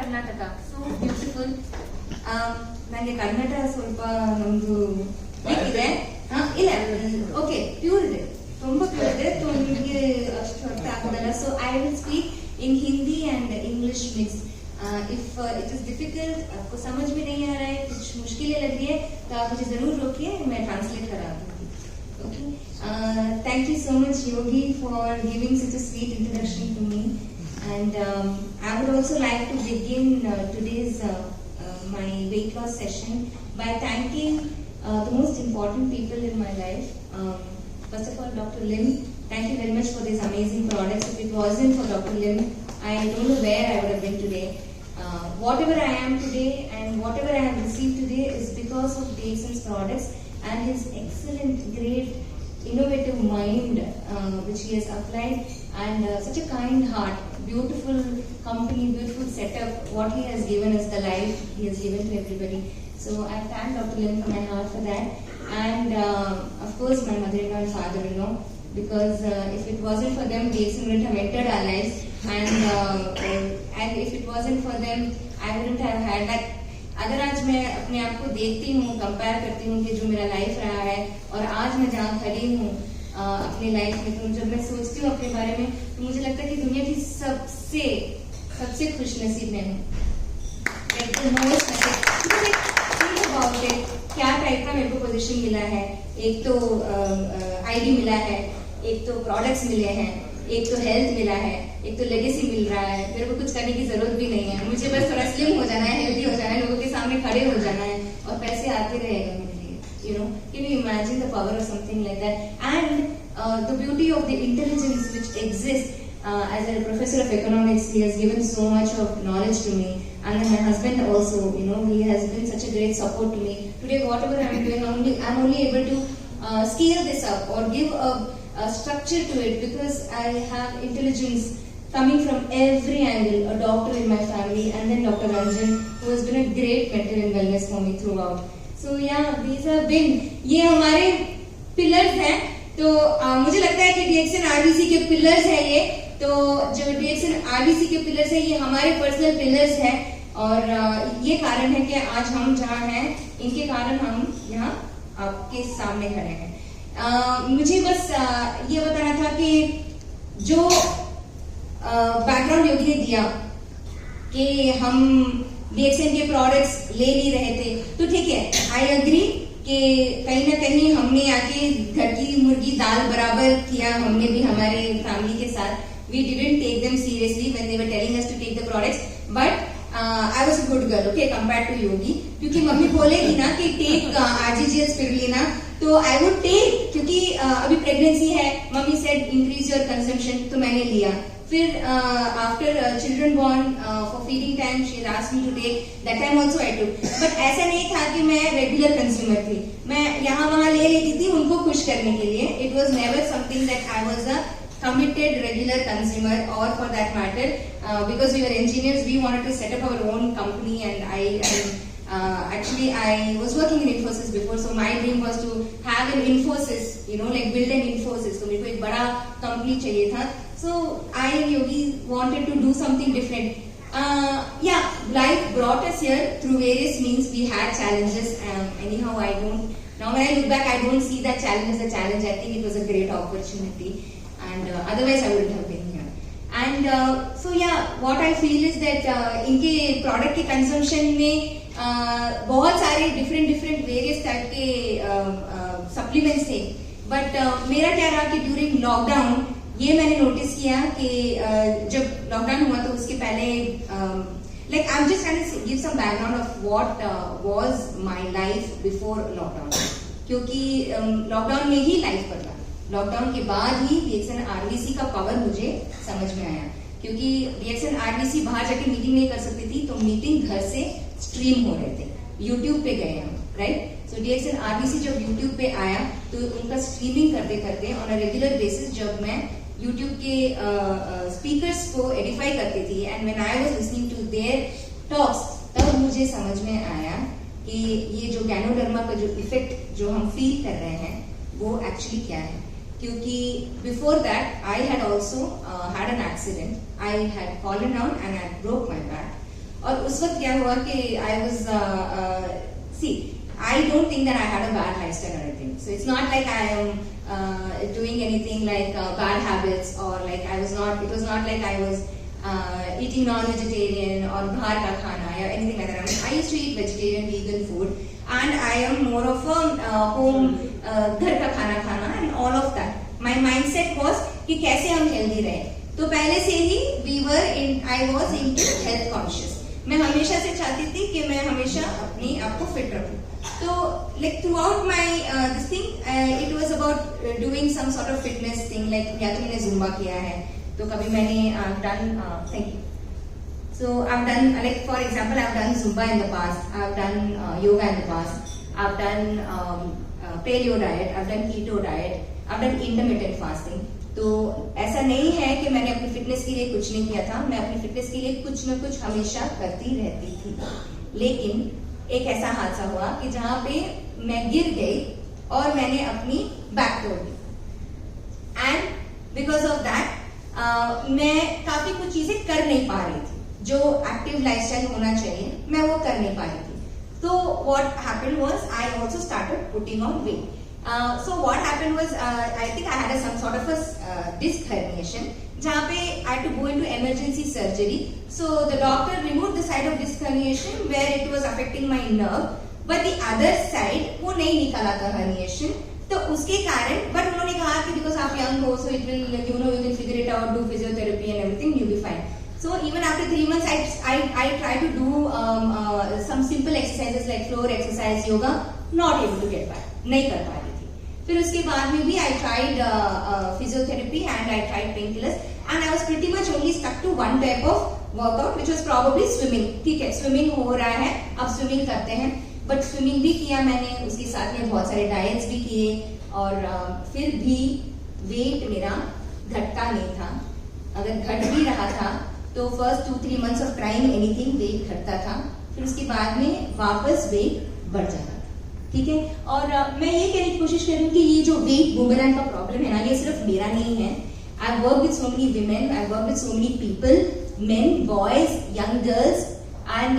Karnataka. So beautiful. ನನಗೆ ಕನ್ನಡ ಸ್ವಲ್ಪ ನಮ್ದು ಇದೆ, ಇಲ್ಲ ಓಕೆ ಪ್ಯೂರ್ ಇದೆ, ತುಂಬಾ ಪ್ಯೂರ್ ಇದೆ, ನಿಮಗೆ ಅಷ್ಟು ಅರ್ಥ ಆಗೋದಲ್ಲ. So I will speak in Hindi and English mix. If it is difficult, आपको समझ में नहीं आ रहा है, कुछ मुश्किलें लग रही है, तो आप मुझे जरूर रोकिए, मैं ट्रांसलेट करा दूंगी. Okay, thank you so much Yogi for giving such a sweet introduction to me. And I would also like to begin today's my weight loss session by thanking the most important people in my life. First of all, Dr. Lim. Thank you very much for these amazing products. If it wasn't for Dr. Lim, I don't know where I would have been today. Whatever I am today and whatever I have received today is because of DXN's products and his excellent, great, innovative mind which he has applied, and such a kind heart, beautiful company, beautiful setup, what he has given us, the life he has given to everybody. So I thank Dr. Lim from my heart for that, and of course my mother-in-law and father-in-law, because if it wasn't for them, DXN wouldn't have entered our lives, and if it wasn't for them, I wouldn't have had that. अगर आज मैं अपने आप को देखती हूँ, compare करती हूँ कि जो मेरा लाइफ रहा है और आज मैं जहाँ खड़ी हूँ अपनी लाइफ में, तो जब मैं सोचती हूँ अपने बारे में, तो मुझे लगता है कि दुनिया की सबसे खुश नसीब मैं हूँ. क्या टाइप का मेरे को पोजीशन मिला है, एक तो आईडी मिला है, एक तो प्रोडक्ट्स मिले हैं, एक तो हेल्थ मिला है, एक तो लेगेसी मिल रहा है. मेरे को कुछ करने की जरूरत भी नहीं है, मुझे बस थोड़ा स्लिम हो जाना है, हेल्दी हो जाना है, लोगों के सामने खड़े हो जाना है और पैसे आते रहेगा मेरे लिए. You know, can you imagine the power of something like that? And the beauty of the intelligence which exists. As a professor of economics, he has given so much of knowledge to me, and then my husband also, you know, he has been such a great support to me. Today, whatever I am doing, I'm only able to scale this up or give a structure to it because I have intelligence coming from every angle. A doctor in my family, and then Dr. Ranjan, who has been a great mentor in wellness for me throughout. So yeah, these have been, ये हमारे pillars हैं. तो मुझे लगता है कि DXN RBC के pillars हैं ये. तो जो DXN RBC के पिलर्स हैं, ये हमारे पर्सनल पिलर्स हैं, और ये कारण है कि आज हम जहाँ हैं, इनके कारण हम यहाँ आपके सामने खड़े हैं. मुझे बस ये बताना था कि जो बैकग्राउंड योगी ने दिया कि हम DXN के प्रोडक्ट्स ले नहीं रहे थे, तो ठीक है, आई एग्री कि कहीं ना कहीं हमने आके घर की मुर्गी दाल बराबर किया, हमने भी हमारे फैमिली के साथ. We didn't take them seriously when they were telling us to take the products, but I was a good girl, okay, compared to Yogi. क्योंकि मम्मी बोलेगी ना कि take RGGS Spirulina, तो I would take, क्योंकि अभी pregnancy है, mummy said increase your consumption, तो मैंने लिया. फिर after children born for feeding time, she asked me to take. That time also I took. But ऐसा नहीं था कि मैं regular consumer थी. मैं यहाँ वहाँ ले लेती थी उनको खुश करने के लिए. It was never something that I was a committed regular consumer, or for that matter, because we were engineers, we wanted to set up our own company, and actually I was working in Infosys before, so my dream was to have an Infosys, you know, like build an Infosys. So मेरे को एक बड़ा company चाहिए था. So I and Yogi wanted to do something different. Yeah, life brought us here through various means. We had challenges. Anyhow, now when I look back, I don't see that challenge as a challenge. I think it was a great opportunity. And otherwise I wouldn't have been here. And so yeah, what I feel is that इनके product के consumption में बहुत सारे different various type के supplements थे. But मेरा क्या रहा कि during lockdown ये मैंने notice किया कि जब lockdown हुआ तो उसके पहले like I'm just trying to give some background of what was my life before lockdown. क्योंकि lockdown में ही life बदला. लॉकडाउन के बाद ही DXN RBC का पावर मुझे समझ में आया, क्योंकि DXN RBC बाहर जाके मीटिंग नहीं कर सकती थी, तो मीटिंग घर से स्ट्रीम हो रहे थे. YouTube पे गए हम, राइट. सो DXN RBC जब YouTube पे आया तो उनका स्ट्रीमिंग करते करते ऑन अ रेगुलर बेसिस जब मैं YouTube के स्पीकर्स को एडिफाई करती थी, and when I was listening to their talks, तब मुझे समझ में आया कि ये जो गैनोडर्मा का जो इफेक्ट जो हम फील कर रहे हैं वो एक्चुअली क्या है. क्योंकि before that I had also had an accident. I had fallen down and I broke my back. और उस वक्त क्या हुआ कि I was see I don't think that I had a bad lifestyle or anything. So it's not like I am doing anything like bad habits or like I was not. It was not like I was eating non-vegetarian or bahar ka khana or anything like that. I mean, I used to eat vegetarian, vegan food, and I am more of a home घर का खाना खाना and all of that. My mindset was कि कैसे हम healthy रहे. तो पहले से ही I was into health conscious. मैं हमेशा से चाहती थी कि मैं हमेशा अपनी आप को फिट रखूं. So, like throughout my this thing, it was about doing some sort of fitness thing. Like या तो मैंने zumba किया है, तो कभी मैंने done thank you. So I've done like for example I've done zumba in the past. I've done yoga in the past. I've done paleo diet. I've done keto diet. I've done intermittent fasting. तो ऐसा नहीं है कि मैंने अपनी fitness के लिए कुछ नहीं किया था. मैं अपनी फिटनेस के लिए कुछ न कुछ हमेशा करती रहती थी. लेकिन एक ऐसा हादसा हुआ कि जहां पे मैं गिर गई और मैंने अपनी बैक तोड़ दी. एंड बिकॉज ऑफ दैट मैं काफी कुछ चीजें कर नहीं पा रही थी. जो एक्टिव लाइफस्टाइल होना चाहिए मैं वो कर नहीं पा रही थी. तो what happened was I also started putting on weight. So what happened was I think I had some sort of a disc herniation जहाँ पे I had to go into emergency surgery. So the doctor removed the side of disc herniation where it was affecting my nerve, but the other side वो नहीं निकाला था herniation. तो उसके कारण but उन्होंने कहा कि because आप young हो so it will you can figure it out, do physiotherapy and everything, you'll be fine. So even after 3 months I tried to do some simple exercises like floor exercise, yoga, not able to get back, नहीं कर पा रही. फिर उसके बाद में भी I tried physiotherapy and I tried painkillers and I was pretty much only stuck to one type of workout which was probably swimming. ठीक है, swimming हो रहा है, अब swimming करते हैं, but swimming भी किया मैंने, उसके साथ में बहुत सारे diets भी किए और फिर भी weight मेरा घटता नहीं था. अगर घट भी रहा था तो first 2-3 months of trying anything weight घटता था, फिर उसके बाद में वापस weight बढ़ जाता. ठीक है. और मैं ये कहने की कोशिश कर रही हूँ कि ये जो वेट बूमरैंग का प्रॉब्लम है ना, ये सिर्फ मेरा नहीं है. I work with so many women, I work with so many people, men, boys, young girls, and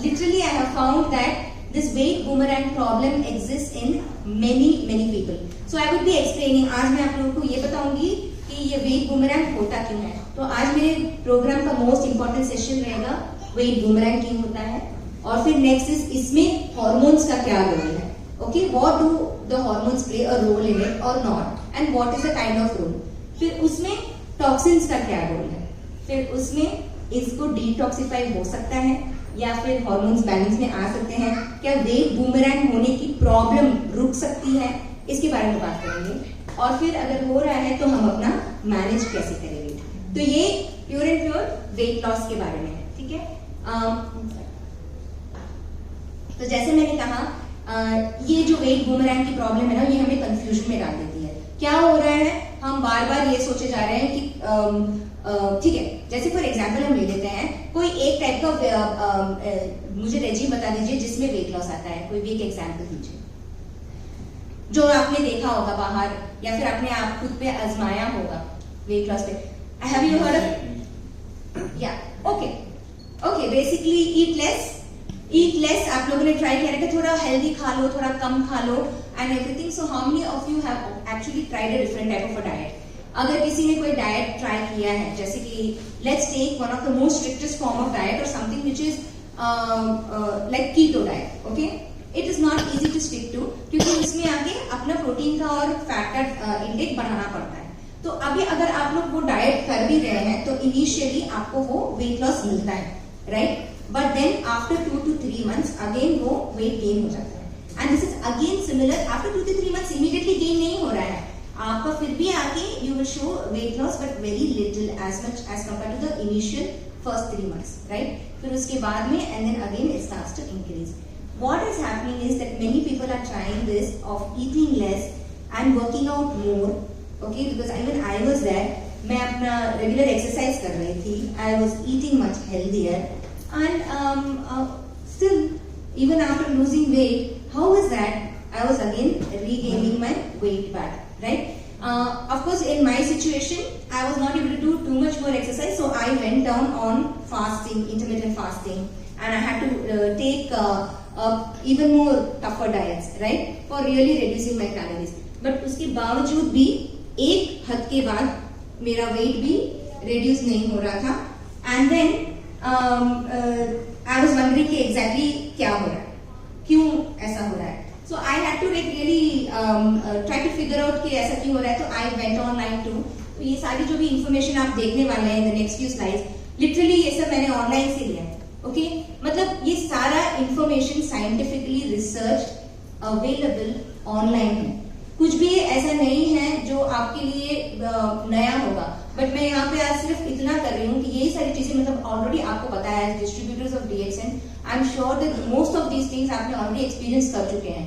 literally I have found that this weight boomerang problem exists in many people. So I would be explaining. आज मैं आप लोगों को ये बताऊंगी कि ये weight boomerang होता क्यों है. तो आज मेरे प्रोग्राम का मोस्ट इम्पोर्टेंट सेशन रहेगा weight boomerang क्यों होता है, और फिर नेक्स्ट इज इसमें हॉर्मोन्स का क्या रोल है. Okay, what do the hormones play a role in it or not, and what is the kind of role? फिर उसमें टॉक्सिन्स का क्या रोल है, फिर उसमें इसको डिटॉक्सिफाई हो सकता है या फिर हार्मोन्स बैलेंस में आ सकते हैं, क्या वेट बूमरैंग होने की प्रॉब्लम रुक सकती है, इसके बारे में बात करेंगे. और फिर अगर हो रहा है तो हम अपना मैनेज कैसे करेंगे. तो ये pure and pure weight loss के बारे में है. ठीक है. तो जैसे मैंने कहा ये जो वेट बूमरैंग की प्रॉब्लम है ना, ये हमें कंफ्यूजन में डाल देती है. क्या हो रहा है, हम बार बार ये सोचे जा रहे हैं कि ठीक है, जैसे फॉर एग्जांपल हम ले लेते हैं कोई एक टाइप का मुझे रेजिम बता दीजिए जिसमें वेट लॉस आता है. कोई भी एक एग्जांपल दीजिए जो आपने देखा होगा बाहर या फिर आपने आप खुद पे आजमाया होगा वेट लॉस पे. Have you heard of? या ओके बेसिकली ईट लेस आप लोगों ने ट्राई किया है कि थोड़ा हेल्दी खा लो, थोड़ा कम खा लो and everything. So how many of you have actually tried a different type of a diet. अगर किसी ने कोई डाइट ट्राई किया है, जैसे कि let's take one of the most strictest form of diet और something which is like keto diet. Okay, it is not easy to stick to क्योंकि उसमें आगे अपना प्रोटीन का और फैट का इंटेक बढ़ाना पड़ता है. तो अभी अगर आप लोग वो डाइट कर भी रहे हैं तो इनिशियली आपको वो वेट लॉस मिलता है, right. But then after 2 to 3 months again वो weight gain हो जाता है. And this is again similar. After 2 to 3 months immediately gain नहीं हो रहा है आपका, फिर भी आगे you will show weight loss but very little as much as compared to the initial first 3 months, right? फिर उसके बाद में and then again it starts to increase. What is happening is that many people are trying this of eating less and working out more. Okay, because even I was there. मैं अपना regular exercise कर रही थी. I was eating much healthier. And still, even after losing weight, how is that? I was again regaining my weight back, right? Of course, in my situation, I was not able to do too much more exercise, so I went down on fasting, intermittent fasting, and I had to take even more tougher diets, right, for really reducing my calories. But उसके बावजूद भी एक हद के बाद मेरा weight भी reduce नहीं हो रहा था, and then I was wondering कि exactly क्या हो रहा है, क्यों ऐसा हो रहा है. So I had to like really try to figure out कि ऐसा क्यों हो रहा है. तो I went online too. तो ये सारी जो भी इंफॉर्मेशन आप देखने वाले हैं in the next few slides, literally ये सब मैंने ऑनलाइन से लिया है. ओके, मतलब ये सारा information scientifically research available online है. कुछ भी ऐसा नहीं है जो आपके लिए नया होगा. बट मैं यहाँ पे आज सिर्फ इतना कर रही हूँ कि यही सारी चीजें मतलब ऑलरेडी आपको पता है. Distributors of DXN, I am sure that most of these things आपने ऑलरेडी एक्सपीरियंस कर चुके हैं.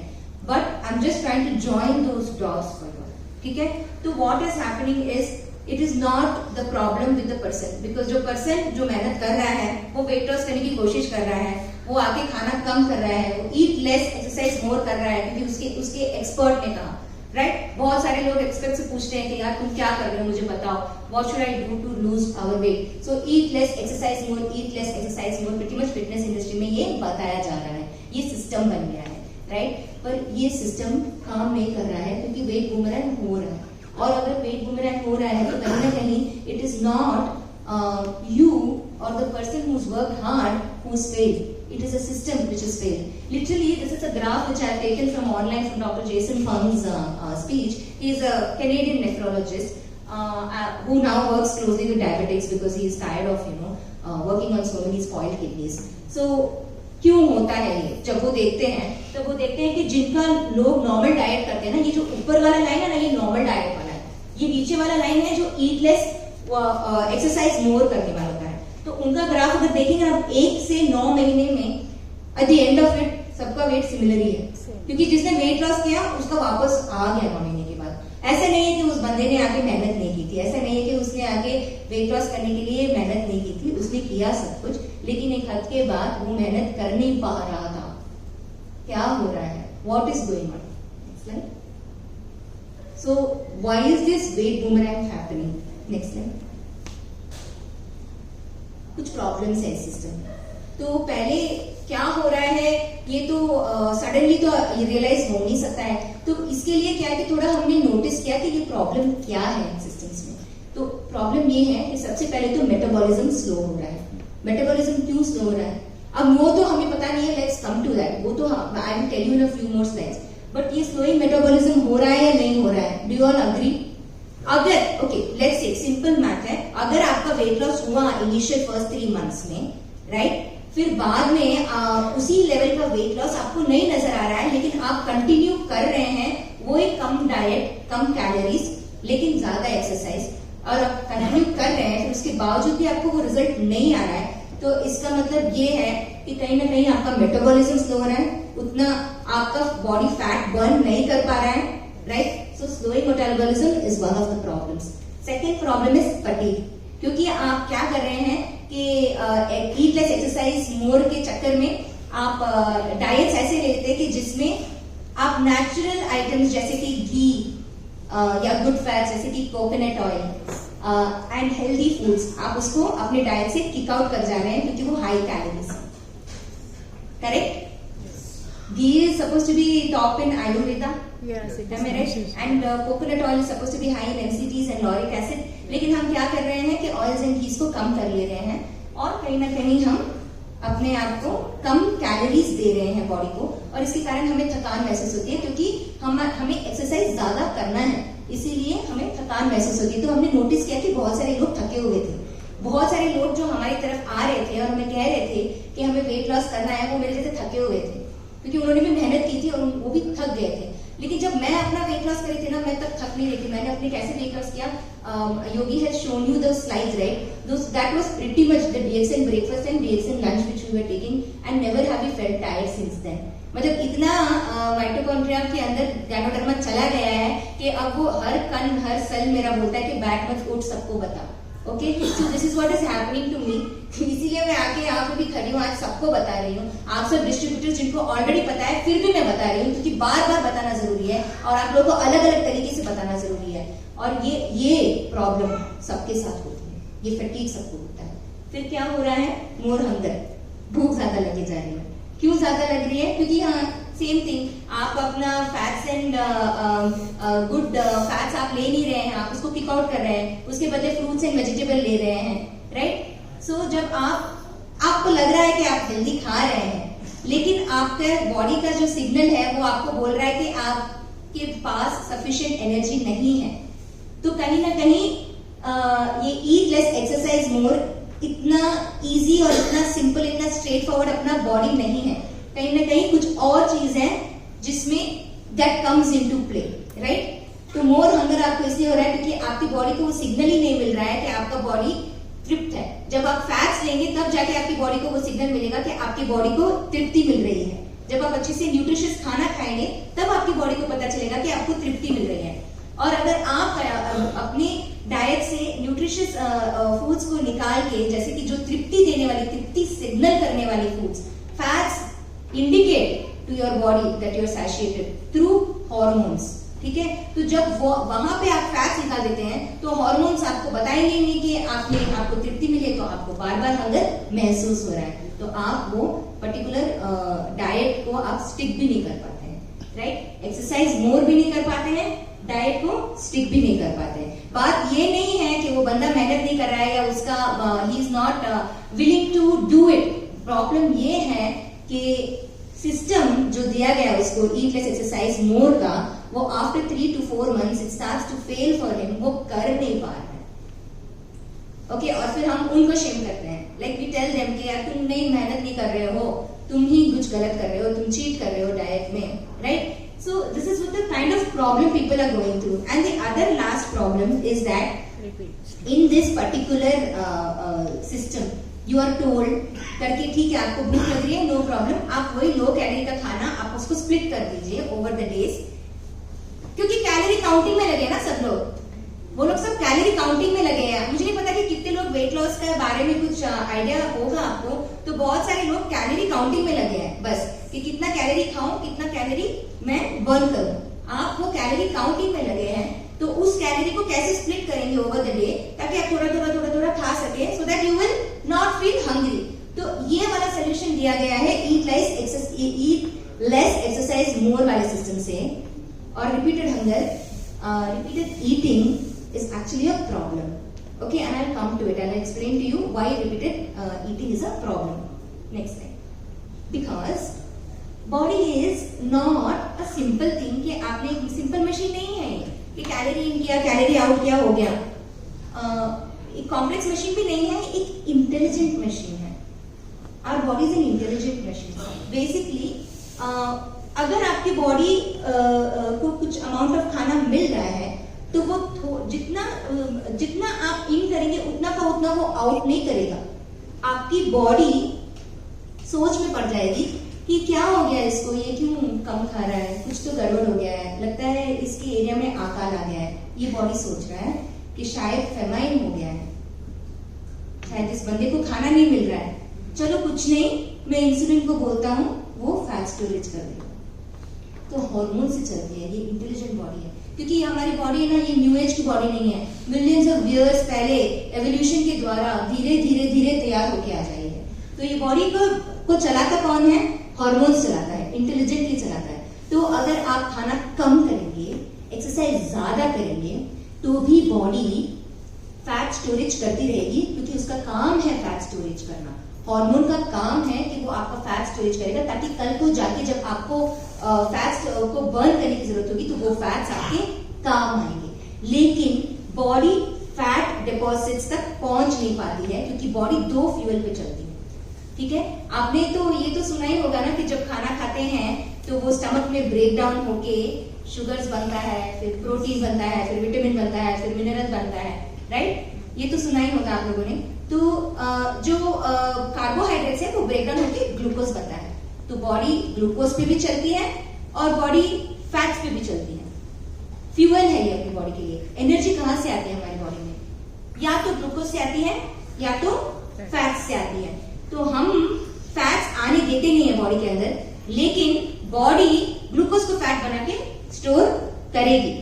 But I am just trying to join those dots for you. ठीक है, तो what is happening is it is not the problem with the person, because जो person जो मेहनत कर रहा है वो वेट लॉस करने की कोशिश कर रहा है, वो आके खाना कम कर रहा है, वो ईट लेस एक्सरसाइज मोर कर रहा है, क्योंकि उसके एक्सपर्ट ने कहा. राइट, बहुत सारे लोग एक्सपर्ट से पूछते हैं कि यार तुम क्या कर रहे हो, मुझे बताओ, what should I do to lose our weight. So eat less exercise more, eat less exercise more, pretty much fitness industry में ये बताया जा रहा है, ये सिस्टम बन गया है. राइट, पर ये सिस्टम काम नहीं कर रहा है क्योंकि वेट बूमरैंग हो रहा है. और अगर वेट बूमरैंग हो रहा है तो कहीं ना कहीं इट इज नॉट यू और the person who work hard who is failed. It is a system which is failed. Literally, this is a graph which I have taken from online from Dr. Jason Fung's speech. He is a Canadian nephrologist who now works closely with diabetics because he is tired of working on so many spoiled kidneys. So क्यों होता है ये? जब वो देखते हैं कि जिनका लोग नॉर्मल डाइट करते हैं ना, ये जो ऊपर वाला लाइन है ना, ये नॉर्मल डाइट वाला है. ये नीचे वाला लाइन है जो ईट लेस एक्सरसाइज मोर करने वाला होता है. तो उनका ग्राफ अगर देखेंगे ना, 1 से 9 महीने में at the end of it सबका वेट सिमिलर ही है, क्योंकि जिसने वेट लॉस किया उसका वापस आ गया 9 महीने के बाद. ऐसा नहीं है कि उस बंदे ने आगे मेहनत नहीं की थी, ऐसा नहीं है कि उसने आगे वेट लॉस करने के लिए मेहनत नहीं की थी, उसने किया सब कुछ, लेकिन एक हद के बाद वो मेहनत कर नहीं पा रहा था. क्या हो रहा है? What is going on? So why is this weight boomerang happening? Next slide. कुछ प्रॉब्लम्स है सिस्टम में. तो पहले क्या हो रहा है, ये तो सडनली तो रियलाइज हो नहीं सकता है. तो इसके लिए क्या है कि थोड़ा हमने नोटिस किया कि ये प्रॉब्लम क्या है सिस्टम्स में. तो प्रॉब्लम ये है कि सबसे पहले तो मेटाबॉलिज्म स्लो हो रहा है. मेटाबॉलिज्म क्यों स्लो हो रहा है? अब वो तो हमें पता नहीं है, लेट्स कम टू दैट. वो तो I will tell you in a few more slides. But ये स्लोइंग मेटाबॉलिज्म हो रहा है या नहीं हो रहा है? Do you all agree? अगर okay let's say simple math है, अगर आपका वेट लॉस हुआ इनिशियल फर्स्ट 3 मंथ्स में, राइट, फिर बाद में उसी लेवल का वेट लॉस आपको नहीं नजर आ रहा है, लेकिन आप कंटिन्यू कर रहे हैं वो एक कम डाइट, कम कैलोरीज, लेकिन ज्यादा एक्सरसाइज, और आप कंटिन्यू कर रहे हैं, फिर उसके बावजूद भी आपको वो रिजल्ट नहीं आ रहा है, तो इसका मतलब ये है कि कहीं ना कहीं आपका मेटाबॉलिज्म स्लो हो रहा है, उतना आपका बॉडी फैट बर्न नहीं कर पा रहा है. Right, so slowing metabolism is one of the problems. Second problem is fatigue. क्योंकि आप क्या कर रहे हैं कि eat less exercise more के चक्कर में आप डाइट्स ऐसे लेते हैं कि जिसमें आप नेचुरल आइटम्स जैसे कि घी या गुड फैट्स जैसे कि coconut oil and healthy foods, आप उसको अपने डाइट से किक आउट कर जा रहे हैं क्योंकि वो हाई कैलोरीज है. Correct? Ghee is supposed to be top in Ayurveda. Yes, it Am I right? is. And coconut oil is supposed to be high in MCTs and lauric acid. लेकिन हम क्या कर रहे हैं कि ऑयल्स एंड घीस को कम कर ले रहे हैं, और कहीं ना कहीं हम अपने आप को कम कैलोरीज दे रहे हैं बॉडी को, और इसके कारण हमें थकान महसूस होती है, क्योंकि हमें एक्सरसाइज ज्यादा करना है, इसीलिए हमें थकान महसूस होती है. तो हमने नोटिस किया कि बहुत सारे लोग थके हुए थे. बहुत सारे लोग जो हमारी तरफ आ रहे थे और हमें कह रहे थे कि हमें वेट लॉस करना है, वो मेरे जैसे थके हुए थे, क्योंकि उन्होंने भी मेहनत की थी और वो भी थक गए थे. लेकिन जब मैं अपना वेट लॉस करी थी ना, मैं तब थक नहीं रही थी. मैंने अपने कैसे वेट लॉस किया, Yogi has shown you the slides, right? That was pretty much the DXN breakfast and DXN lunch which we were taking, and never have we felt tired since then. मतलब इतना माइटोकॉन्ड्रिया के अंदर ganoderma चला गया है कि अब वो हर कण हर सेल मेरा बोलता है कि बैठ मत उठ, सबको बता. Okay, so this is what is happening to me. इसीलिए मैं आके यहाँ पे भी खड़ी हूँ, आज सबको बता रही हूँ. आप सब डिस्ट्रीब्यूटर्स जिनको ऑलरेडी पता है, फिर भी मैं बता रही हूँ, क्योंकि बार बार बताना जरूरी है और आप लोगों को अलग अलग तरीके से बताना जरूरी है. और ये प्रॉब्लम सबके साथ होती है, ये फटीग सबको होता है. फिर क्या हो रहा है? मोर हंगर, भूख ज्यादा लग लग जा रही है। क्यों ज्यादा लग रही है? क्योंकि हाँ सेम थिंग, आप अपना फैट्स एंड गुड फैट्स आप ले नहीं रहे हैं, आप उसको किक आउट कर रहे हैं, उसके बदले फ्रूट्स एंड वेजिटेबल ले रहे हैं, राइट। सो जब आपको लग रहा है कि आप हेल्दी खा रहे हैं, लेकिन आपके बॉडी का जो सिग्नल है वो आपको बोल रहा है कि आपके पास सफिशिएंट एनर्जी नहीं है, तो कहीं ना कहीं ये ईट लेस एक्सरसाइज मोर इतना इजी और इतना सिंपल, इतना स्ट्रेट फॉरवर्ड अपना बॉडी नहीं है। कहीं ना कहीं कुछ और चीज है जिसमें that comes into play, right. तो मोर हंगर आपको इसलिए हो रहा है क्योंकि आपकी बॉडी को वो सिग्नल ही नहीं मिल रहा है कि आपका बॉडी तृप्त है। जब आप फैट्स लेंगे तब जाके आपकी बॉडी को वो सिग्नल मिलेगा कि आपकी बॉडी को तृप्ति मिल रही है। जब आप अच्छे से न्यूट्रिशियस खाना खाएंगे तब आपकी बॉडी को पता चलेगा कि आपको तृप्ति मिल रही है। और अगर आप अपने डाइट से न्यूट्रिशियस फूड्स को निकाल के, जैसे कि जो तृप्ति देने वाली, तृप्ति सिग्नल करने वाली foods, fats indicate to your body that you are satisfied through hormones, ठीक है। तो जब वहां पे आप फैट्स निकाल देते हैं तो हार्मोन्स आपको बताएंगे नहीं कि आपको तृप्ति मिले, तो आपको बार बार हंगर महसूस हो रहा है, तो आप वो पर्टिकुलर डाइट को आप स्टिक भी नहीं कर पाते हैं, राइट। एक्सरसाइज मोर भी नहीं कर पाते हैं, डाइट को स्टिक भी नहीं कर पाते हैं। बात ये नहीं है कि वो बंदा मेहनत नहीं कर रहा है या उसका ही is not willing to do it. Problem ये है कि सिस्टम जो दिया गया उसको ईट लेस एक्सरसाइज मोर का, वो after 3 to 4 months it starts to fail for him, वो कर नहीं पा रहे हैं, ओके। और फिर हम उनको शेम करते हैं, लाइक वी टेल देम कि यार तुम नहीं मेहनत नहीं कर रहे हो, तुम ही कुछ गलत कर रहे हो, तुम चीट कर रहे हो डाइट में, right. So this is what the kind of problem people are going through. And the other last problem is that in this particular system, you are told करके ठीक है आपको भूख लग रही है, no problem, आप वही लो कैलोरी का खाना आप उसको स्प्लिट कर दीजिए over the days, क्योंकि कैलोरी काउंटिंग में लगे ना सब लोग, वो लोग सब कैलोरी काउंटिंग में लगे हैं। मुझे नहीं पता कि कितने लोग वेट लॉस के बारे में कुछ आइडिया होगा आपको, तो बहुत सारे लोग कैलोरी काउंटिंग में लगे हैं बस, कि कितना कैलोरी खाऊं, कितना कैलोरी मैं बर्न करूं। आप वो कैलोरी काउंटिंग में लगे हैं, तो उस कैलोरी को कैसे स्प्लिट करेंगे ओवर द डे ताकि आप थोड़ा थोड़ा खा सके, so that you will not feel hungry. तो ये वाला सोल्यूशन दिया गया है ईट लेस एक्सरसाइज मोर वाले सिस्टम से। और repeated hunger, repeated eating is actually a problem, okay, and I'll come to it and I'll explain to you why repeated eating is a problem next time. Because body is not a simple thing कि आपने एक simple machine नहीं है कि calorie इन किया calorie out किया हो गया, एक कॉम्प्लेक्स मशीन भी नहीं है, एक इंटेलिजेंट मशीन है। Our body is an intelligent machine. Basically अगर आपकी बॉडी को कुछ अमाउंट ऑफ खाना मिल रहा है तो वो जितना आप इन करेंगे उतना का उतना वो आउट नहीं करेगा। आपकी बॉडी सोच में पड़ जाएगी कि क्या हो गया इसको, ये क्यों कम खा रहा है, कुछ तो गड़बड़ हो गया है, लगता है इसके एरिया में आकार आ गया है। ये बॉडी सोच रहा है कि शायद फेमाइन हो गया है, शायद इस बंदे को खाना नहीं मिल रहा है, चलो कुछ नहीं, मैं इंसुलिन को बोलता हूँ वो फैट स्टोरेज कर देगा। तो हार्मोन से चलती है, ये इंटेलिजेंट बॉडी है, क्योंकि हमारी बॉडी है ना, ये न्यू एज की बॉडी नहीं है। मिलियंस ऑफ ईयर्स पहले एवोल्यूशन के द्वारा धीरे धीरे धीरे तैयार होके आ जाई है। तो ये बॉडी को चलाता कौन है? हार्मोन चलाता है, इंटेलिजेंटली चलाता है। तो अगर आप खाना कम करेंगे, एक्सरसाइज ज्यादा करेंगे, तो भी बॉडी फैट स्टोरेज करती रहेगी, क्योंकि उसका काम है फैट स्टोरेज करना। हार्मोन का काम है कि वो आपका फैट स्टोरेज करेगा, ताकि कल को जाके जब आपको फैट्स को बर्न करने की जरूरत होगी तो वो फैट्स आपके काम आएंगे। लेकिन बॉडी फैट डिपॉजिट्स तक पहुंच नहीं पाती है, क्योंकि बॉडी 2 फ्यूल पे चलती है, ठीक है। आपने तो ये तो सुना ही होगा ना कि जब खाना खाते हैं तो वो स्टमक में ब्रेक डाउन होके शुगर्स बनता है, फिर प्रोटीन बनता है, फिर विटामिन बनता है, फिर मिनरल बनता है, राइट। ये तो सुना ही होगा आप लोगों ने। तो जो कार्बोहाइड्रेट्स है वो ब्रेक डाउन होके ग्लूकोज बनता है, तो बॉडी ग्लूकोज पे भी चलती है और बॉडी फैट्स पे भी चलती है। फ्यूल है ये अपनी बॉडी के लिए। एनर्जी कहां से आती है हमारी बॉडी में? या तो ग्लूकोज से आती है या तो फैट्स से आती है। तो हम फैट्स आने देते नहीं है बॉडी के अंदर, लेकिन बॉडी ग्लूकोज को फैट बना के स्टोर करेगी।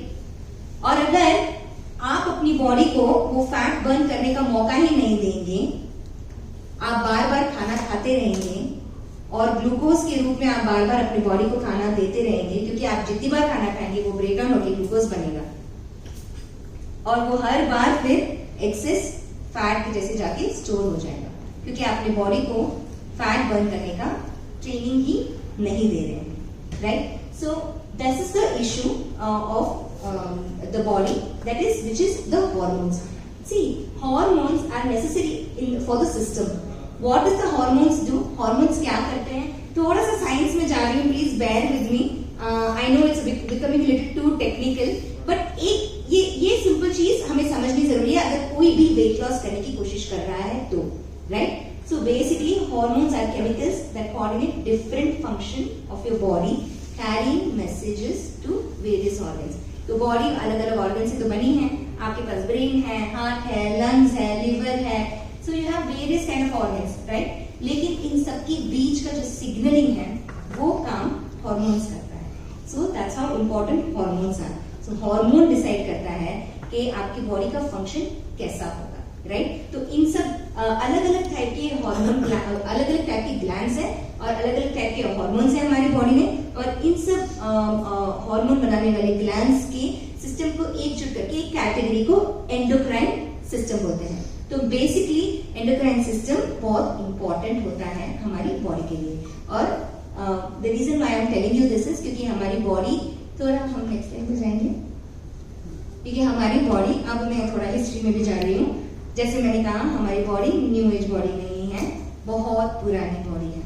और अगर आप अपनी बॉडी को वो फैट बर्न करने का मौका ही नहीं देंगे, आप बार बार खाना खाते रहेंगे, और ग्लूकोज के रूप में आप बार बार अपनी बॉडी को खाना देते रहेंगे, क्योंकि आप जितनी बार खाना खाएंगे वो ब्रेक डाउन होकर ग्लूकोज बनेगा और वो हर बार फिर एक्सेस फैट की जैसे जाके स्टोर हो जाएगा, क्योंकि आपने बॉडी को फैट बर्न करने का ट्रेनिंग ही नहीं दे रहे हैं, right? So this is the issue of the body, that is which is the hormones. See, hormones are necessary for the system. What does the hormones do? Hormones क्या करते हैं? थोड़ा सा साइंस में जा रही हूँ, please bear with me. I know it's becoming a little too technical, but एक ये सिंपल चीज हमें समझनी जरूरी है अगर कोई भी weight loss करने की कोशिश कर रहा है तो, right? So basically, hormones are chemicals that coordinate different function of your body, carrying messages to various organs. तो बॉडी अलग अलग ऑर्गन से तो बनी है, आपके पास ब्रेन है, हार्ट है, लंग्स है, लिवर है, so you have various kind of organs, right? लेकिन इन सब के बीच का जो सिग्नलिंग है वो काम हार्मोन्स करता है. So that's how important hormones are. So hormone decide करता है कि आपकी बॉडी का फंक्शन कैसा होगा, राइट? तो इन सब अलग अलग टाइप के हार्मोन, अलग अलग टाइप की ग्लैंड्स है और अलग अलग टाइप के हार्मोन्स है हमारी बॉडी में, और इन सब हार्मोन बनाने वाले ग्लैंड्स के सिस्टम को एकजुट करके एक कैटेगरी को एंडोक्राइन सिस्टम बोलते हैं. तो बेसिकली एंडोक्राइन सिस्टम बहुत इंपॉर्टेंट होता है हमारी बॉडी के लिए. और the reason why I am telling you this is क्योंकि हमारी बॉडी, थोड़ा हम नेक्स्ट स्लाइड पे जाएंगे, क्योंकि हमारी बॉडी, अब मैं थोड़ा हिस्ट्री में भी जा रही हूँ. जैसे मैंने कहा हमारी बॉडी न्यू एज बॉडी नहीं है, बहुत पुरानी बॉडी है,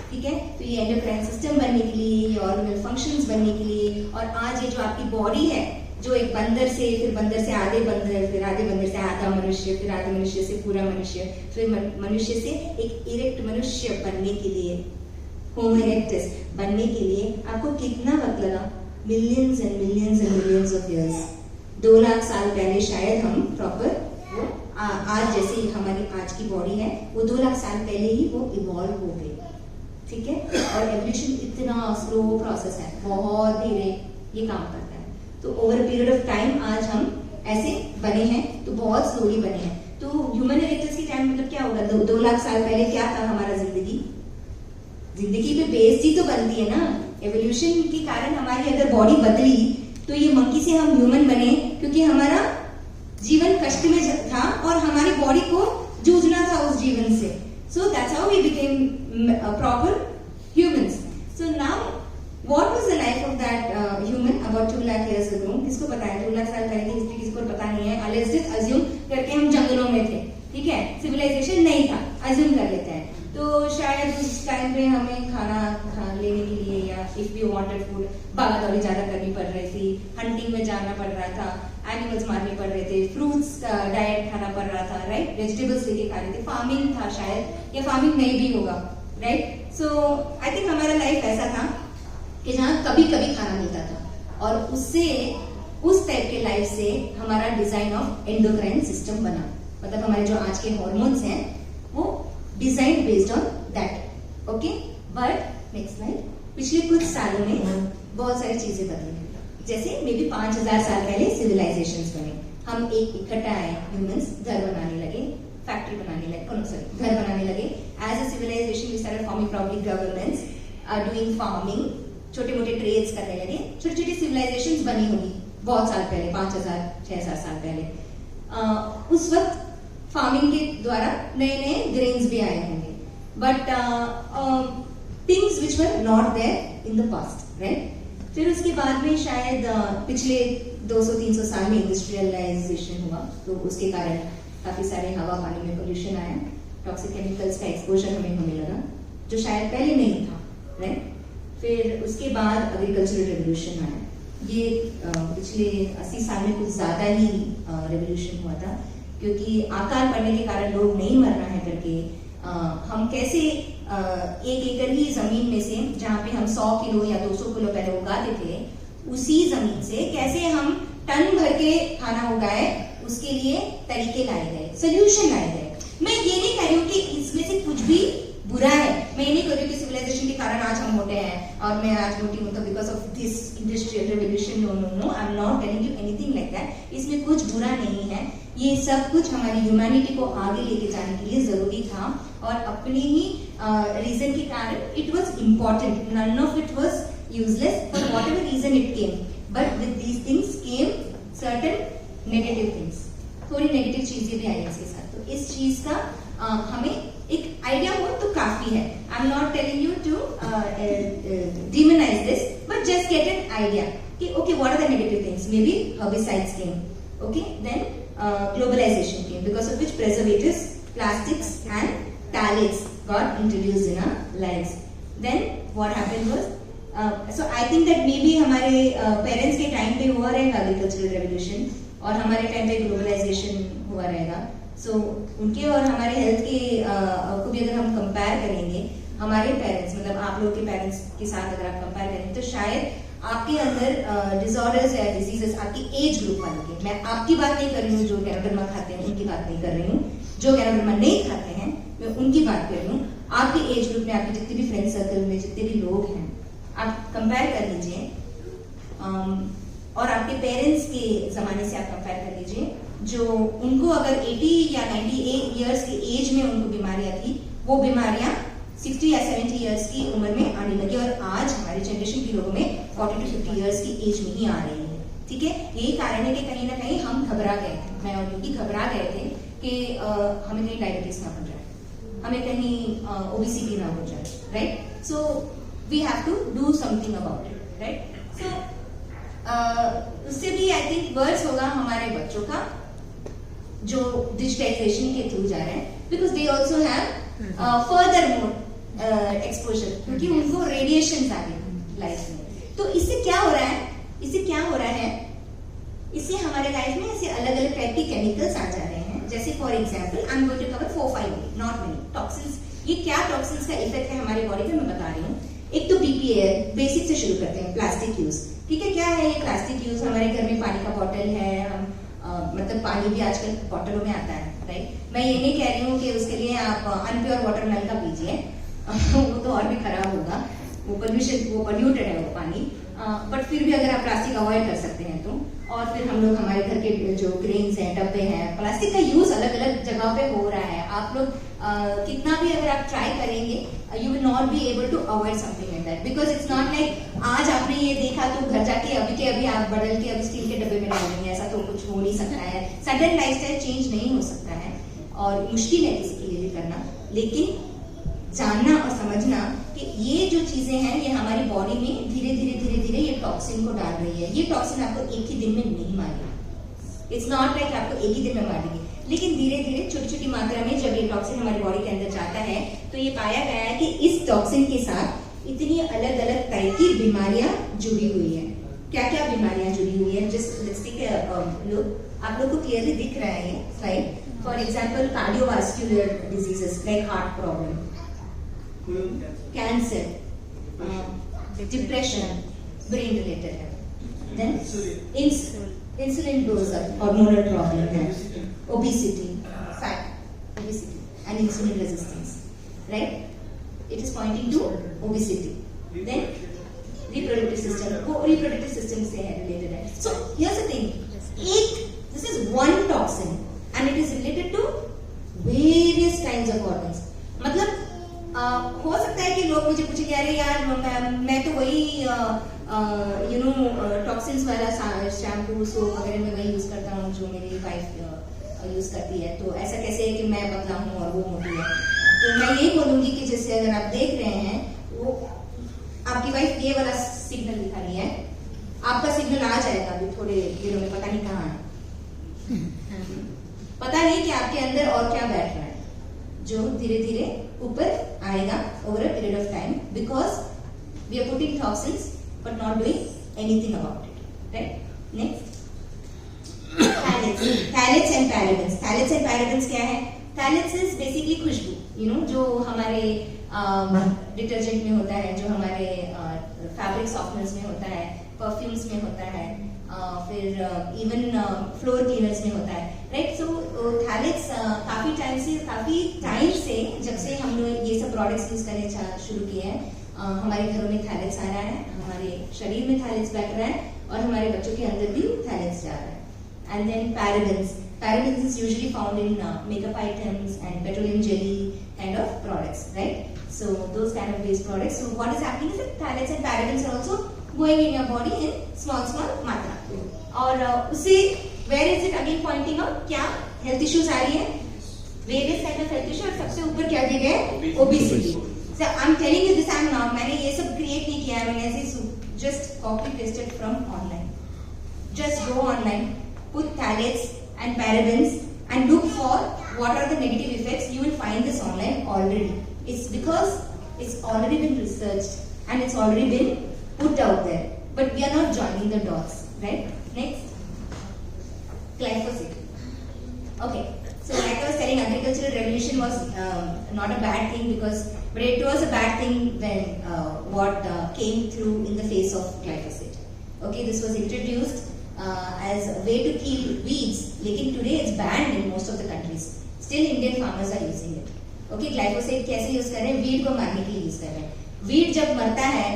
ठीक है? तो ये एंडोक्राइन सिस्टम बनने के लिए, ये ऑर्गेनल फंक्शंस बनने के लिए, और आज ये जो आपकी बॉडी है जो एक बंदर से, फिर बंदर से आधे बंदर, फिर आधे बंदर से आधा मनुष्य, फिर आधे मनुष्य से पूरा मनुष्य, फिर मनुष्य से एक इरेक्ट मनुष्य बनने के लिए, होमो इरेक्टस बनने के लिए आपको कितना वक्त लगा? Millions and millions and millions of years. 2 lakh साल पहले शायद हम प्रॉपर वो आज जैसे हमारी आज की बॉडी है वो 2 लाख साल पहले ही वो इवॉल्व हो गई, ठीक है? और एवोल्यूशन इतना स्लो प्रोसेस है, बहुत धीरे ये काम करता है. तो ओवर पीरियड ऑफ टाइम आज हम ऐसे बने हैं, तो बहुत स्लोली बने हैं. तो ह्यूमन इरेक्टस के टाइम मतलब क्या होगा? 2 लाख साल पहले क्या था हमारा जिंदगी? जिंदगी पे बेस ही तो बनती है ना. एवोल्यूशन के कारण हमारी अगर बॉडी बदली तो ये मंकी से हम ह्यूमन बने, क्योंकि हमारा जीवन कष्ट में था और हमारी बॉडी को जूझना था उस जीवन से. So that's how we became proper humans. So now, what was the life of that human about 2 lakh years ago? किसको पता है? 2 लाख साल पहले की हिस्ट्री किसको पता नहीं है? Let's just assume करके हम जंगलों में थे, ठीक है? सिविलाइजेशन नहीं था, अज्यूम कर लेते हैं. तो शायद उस टाइम पे हमें खाना लेने के लिए या इफ वी वांटेड फूड भागा दौड़ी ज्यादा करनी पड़ रही थी, हंटिंग में जाना पड़ रहा था, एनिमल्स मारने पड़ रहे थे, फ्रूट्स डाइट खाना पड़ रहा था, राइट? वेजिटेबल्स लेके खा रहे थे, फार्मिंग था शायद, या फार्मिंग नहीं भी होगा, राइट? सो आई थिंक हमारा लाइफ ऐसा था कि जहाँ कभी कभी खाना मिलता था, और उससे उस टाइप के लाइफ से हमारा डिजाइन ऑफ एंडोक्राइन सिस्टम बना. मतलब हमारे जो आज के हॉर्मोन्स हैं वो design based on that. Okay, but next slide. पिछले कुछ सालों में बहुत सारी चीजें बदली. जैसे मे बी 5000 साल पहले सिविलाइजेशंस बने, हम एक इकट्ठा आए, ह्यूमंस घर बनाने लगे, फैक्ट्री बनाने लगे, घर बनाने लगे. As a civilization we started forming probably governments, doing farming, छोटे मोटे ट्रेड्स करने लगे. छोटी छोटी सिविलाइजेशंस बनी होगी बहुत साल पहले, 5000 6000 साल पहले. उस वक्त फार्मिंग के द्वारा नए नए ग्रेन्स भी आए होंगे, but things which were not there in the past, right? फिर उसके बाद में शायद पिछले 200-300 साल में इंडस्ट्रियलाइजेशन हुआ, तो उसके कारण काफी सारे हवा पानी में पोल्यूशन आया, टॉक्सिक केमिकल्स का एक्सपोजर हमें होने लगा जो शायद पहले नहीं था, राइट? फिर उसके बाद एग्रीकल्चरल रेवोल्यूशन आया. ये पिछले 80 साल में कुछ ज्यादा ही रेवोल्यूशन हुआ था, क्योंकि आकार बढ़ने के कारण लोग नहीं मर रहे हैं करके हम कैसे 1 एकड़ ही जमीन में से जहाँ पे हम 100 किलो या 200 किलो पहले उगाते थे, उसी जमीन से कैसे हम टन भर के खाना उगाए, उसके लिए तरीके लाए गए, सोल्यूशन लाए गए. मैं ये नहीं कह रही हूँ कि इसमें से कुछ भी बुरा है, मैं ये नहीं कह रही हूँ कि सिविलाइजेशन के कारण आज हम मोटे हैं और मैं आज मोटी हूँ तो because of this industrial revolution. No no no, I am not telling you anything like that. इसमें कुछ बुरा नहीं है, ये सब कुछ हमारी ह्यूमैनिटी को आगे लेके जाने के लिए जरूरी था, और अपने ही रीजन के कारण it was important, none of it was useless for whatever reason it came, but with these things came certain negative things, थोड़ी नेगेटिव चीजें भी आई इसके साथ। तो इस चीज का हमें एक आइडिया हो तो काफी है। I am not telling you to demonise this, but just get an idea कि okay what are the negative things, maybe herbicides came, okay, then globalization came, because of which preservatives, plastics and phthalates got introduced in our lives. Then what happened was, so I think that maybe हमारे parents के time पे हुआ रहेगा agricultural revolution, और हमारे time पे globalisation हुआ रहेगा। सो उनके और हमारे हेल्थ के को भी अगर हम कंपेयर करेंगे, हमारे पेरेंट्स मतलब आप लोग के पेरेंट्स के साथ अगर आप कंपेयर करें, तो शायद आपके अंदर डिसऑर्डर्स या डिजीजेस आपकी एज ग्रुप वालों के, मैं आपकी बात नहीं कर रही हूँ जो कैनोडर्मा खाते हैं उनकी बात नहीं कर रही हूँ, जो कैनोडर्मा नहीं खाते हैं मैं उनकी बात कर रही हूँ। आपके एज ग्रुप में आपके जितने भी फ्रेंड सर्कल में जितने भी लोग हैं, आप कंपेयर कर लीजिए, और आपके पेरेंट्स के जमाने से आप कंपेयर कर लीजिए, जो उनको अगर 80 या 98 इयर्स की एज में उनको बीमारियां थी, वो बीमारियां 60 या 70 इयर्स की उम्र में आने लगी, और आज हमारे जनरेशन के लोगों में 40 to 50 इयर्स की एज में ही आ रही है। ठीक है, यही कारण है कि कहीं ना कहीं हम घबरा गए थे, मैं और क्योंकि घबरा गए थे कि हमें कहीं डायबिटीज ना हो जाए, हमें कहीं ओबेसिटी ना हो जाए, right. So we have to do something about it, right. So उससे भी आई थिंक वर्स होगा हमारे बच्चों का जो डिजिटाइजेशन के थ्रू जा रहे हैं, because they also have further more exposure, क्योंकि उनको रेडिएशन आ रही लाइफ में। तो इससे क्या हो रहा है, इससे हमारे लाइफ में ऐसे अलग अलग टाइप के केमिकल्स आ जा रहे हैं। जैसे for example I am going to cover 4-5 not many toxins. ये क्या टॉक्सिन्स का इफेक्ट है हमारे बॉडी पे मैं बता रही हूँ। एक तो बीपीए, बेसिक से शुरू करते हैं, प्लास्टिक यूज। ठीक है, क्या है ये प्लास्टिक यूज? हमारे घर में पानी का बॉटल है, हम मतलब पानी भी आजकल बॉटलों में आता है, राइट। मैं ये नहीं कह रही हूँ कि उसके लिए आप अनप्योर वाटर नल का पीजिए वो तो और भी खराब होगा, वो पॉल्यूटेड है वो पानी, बट फिर भी अगर आप प्लास्टिक अवॉइड कर सकते हैं तो। और फिर हम लोग हमारे घर के जो ग्रेन्स हैं, डब्बे हैं, प्लास्टिक का यूज अलग अलग जगह पे हो रहा है। आप लोग कितना भी अगर आप ट्राई करेंगे, you will not be able to avoid something like that, because it's not like आज आपने ये देखा तो घर जाके अभी के अभी आप बदल के अभी स्टील के डब्बे में डाल देंगे, ऐसा तो कुछ हो नहीं सकता है। सडन लाइफस्टाइल चेंज नहीं हो सकता है और मुश्किल है किसी के लिए भी करना, लेकिन जानना और समझना कि ये जो चीजें हैं ये हमारी बॉडी में धीरे धीरे ये टॉक्सिन को डाल रही है। ये टॉक्सिन आपको एक ही दिन में नहीं मारेगी, इट्स नॉट लाइक आपको एक ही दिन में मारेगी, लेकिन धीरे धीरे छोटी छोटी मात्रा में जब ये टॉक्सिन हमारी बॉडी के अंदर जाता है तो ये पाया गया है कि इस टॉक्सिन के साथ इतनी अलग अलग टाइप की बीमारियां जुड़ी हुई है। क्या क्या बीमारियां जुड़ी हुई है, just let's take a look. आप लोग को क्लियरली दिख रहा है ये slide. For example cardiovascular diseases like heart problem, cancer, depression, brain related है, then insulin goes up, hormonal problem है, obesity, fat, obesity and insulin resistance, right. It is pointing to obesity. Then reproductive system, वो reproductive system से है related है। So here's the thing, this is one toxin and it is related to various kinds of organs. मतलब हो सकता है कि लोग मुझे पूछे अरे यार मैं तो वही यू नो टॉक्सिन्स वाला शैम्पू सोप वगैरह में वही यूज करता हूँ जो मेरी वाइफ यूज करती है, तो ऐसा कैसे है कि मैं पतला हूँ और वो मोटी है। तो मैं यही बोलूंगी कि जैसे अगर आप देख रहे हैं, वो आपकी वाइफ ये वाला सिग्नल दिखा रही है, आपका सिग्नल आ जाएगा अभी थोड़े दिनों में, पता नहीं कहाँ है, पता नहीं कि आपके अंदर और क्या बैठ रहा है, जो धीरे धीरे ऊपर आएगा over a period of time, because we are putting toxins but not doing anything about it, right. Next, phthalates and parabens. Phthalates and parabens क्या है? थैलेट्स इज बेसिकली खुशबू, यू नो, जो हमारे डिटर्जेंट में होता है, जो हमारे फैब्रिक सॉफ्टनर्स में होता है, परफ्यूम्स में होता है, फिर इवन फ्लोर क्लीनर्स में होता है, राइट। सो थैलेट्स काफी टाइम से जब से हम लोग ये सब प्रोडक्ट्स यूज करने शुरू किए हैं, हमारे घरों में थैलेट्स आ रहा है, हमारे शरीर में थैलेट्स बैठ रहा है और हमारे बच्चों के अंदर भी थैलेट्स जा रहा है। And then parabens. Parabens is usually found in makeup items and petroleum jelly kind of products, right? So those kind of waste products. So what is happening is that phthalates and parabens are also going in your body in small मात्रा. और उससे where is it again pointing out? क्या health issues आ रही है? Various kind of health issues और सबसे ऊपर क्या दिया गया है? Obesity. So I'm telling you this, I'm not. मैंने ये सब create नहीं किया है, मैंने ऐसे just copy pasted from online. Just go online, put phthalates and parabens and look for what are the negative effects. You will find this online already. It's because it's already been researched and it's already been put out there. But we are not joining the dots, right? Next, glyphosate. Okay, so like I was telling, agricultural revolution was not a bad thing but it was a bad thing when what came through in the face of glyphosate. Okay, this was introduced as a way to kill weeds. लेकिन today it's banned in most of the countries. Still Indian farmers are using it. Okay, glyphosate कैसे use कर रहे हैं? Weed को मारने के लिए use कर रहे हैं. वीड जब मरता है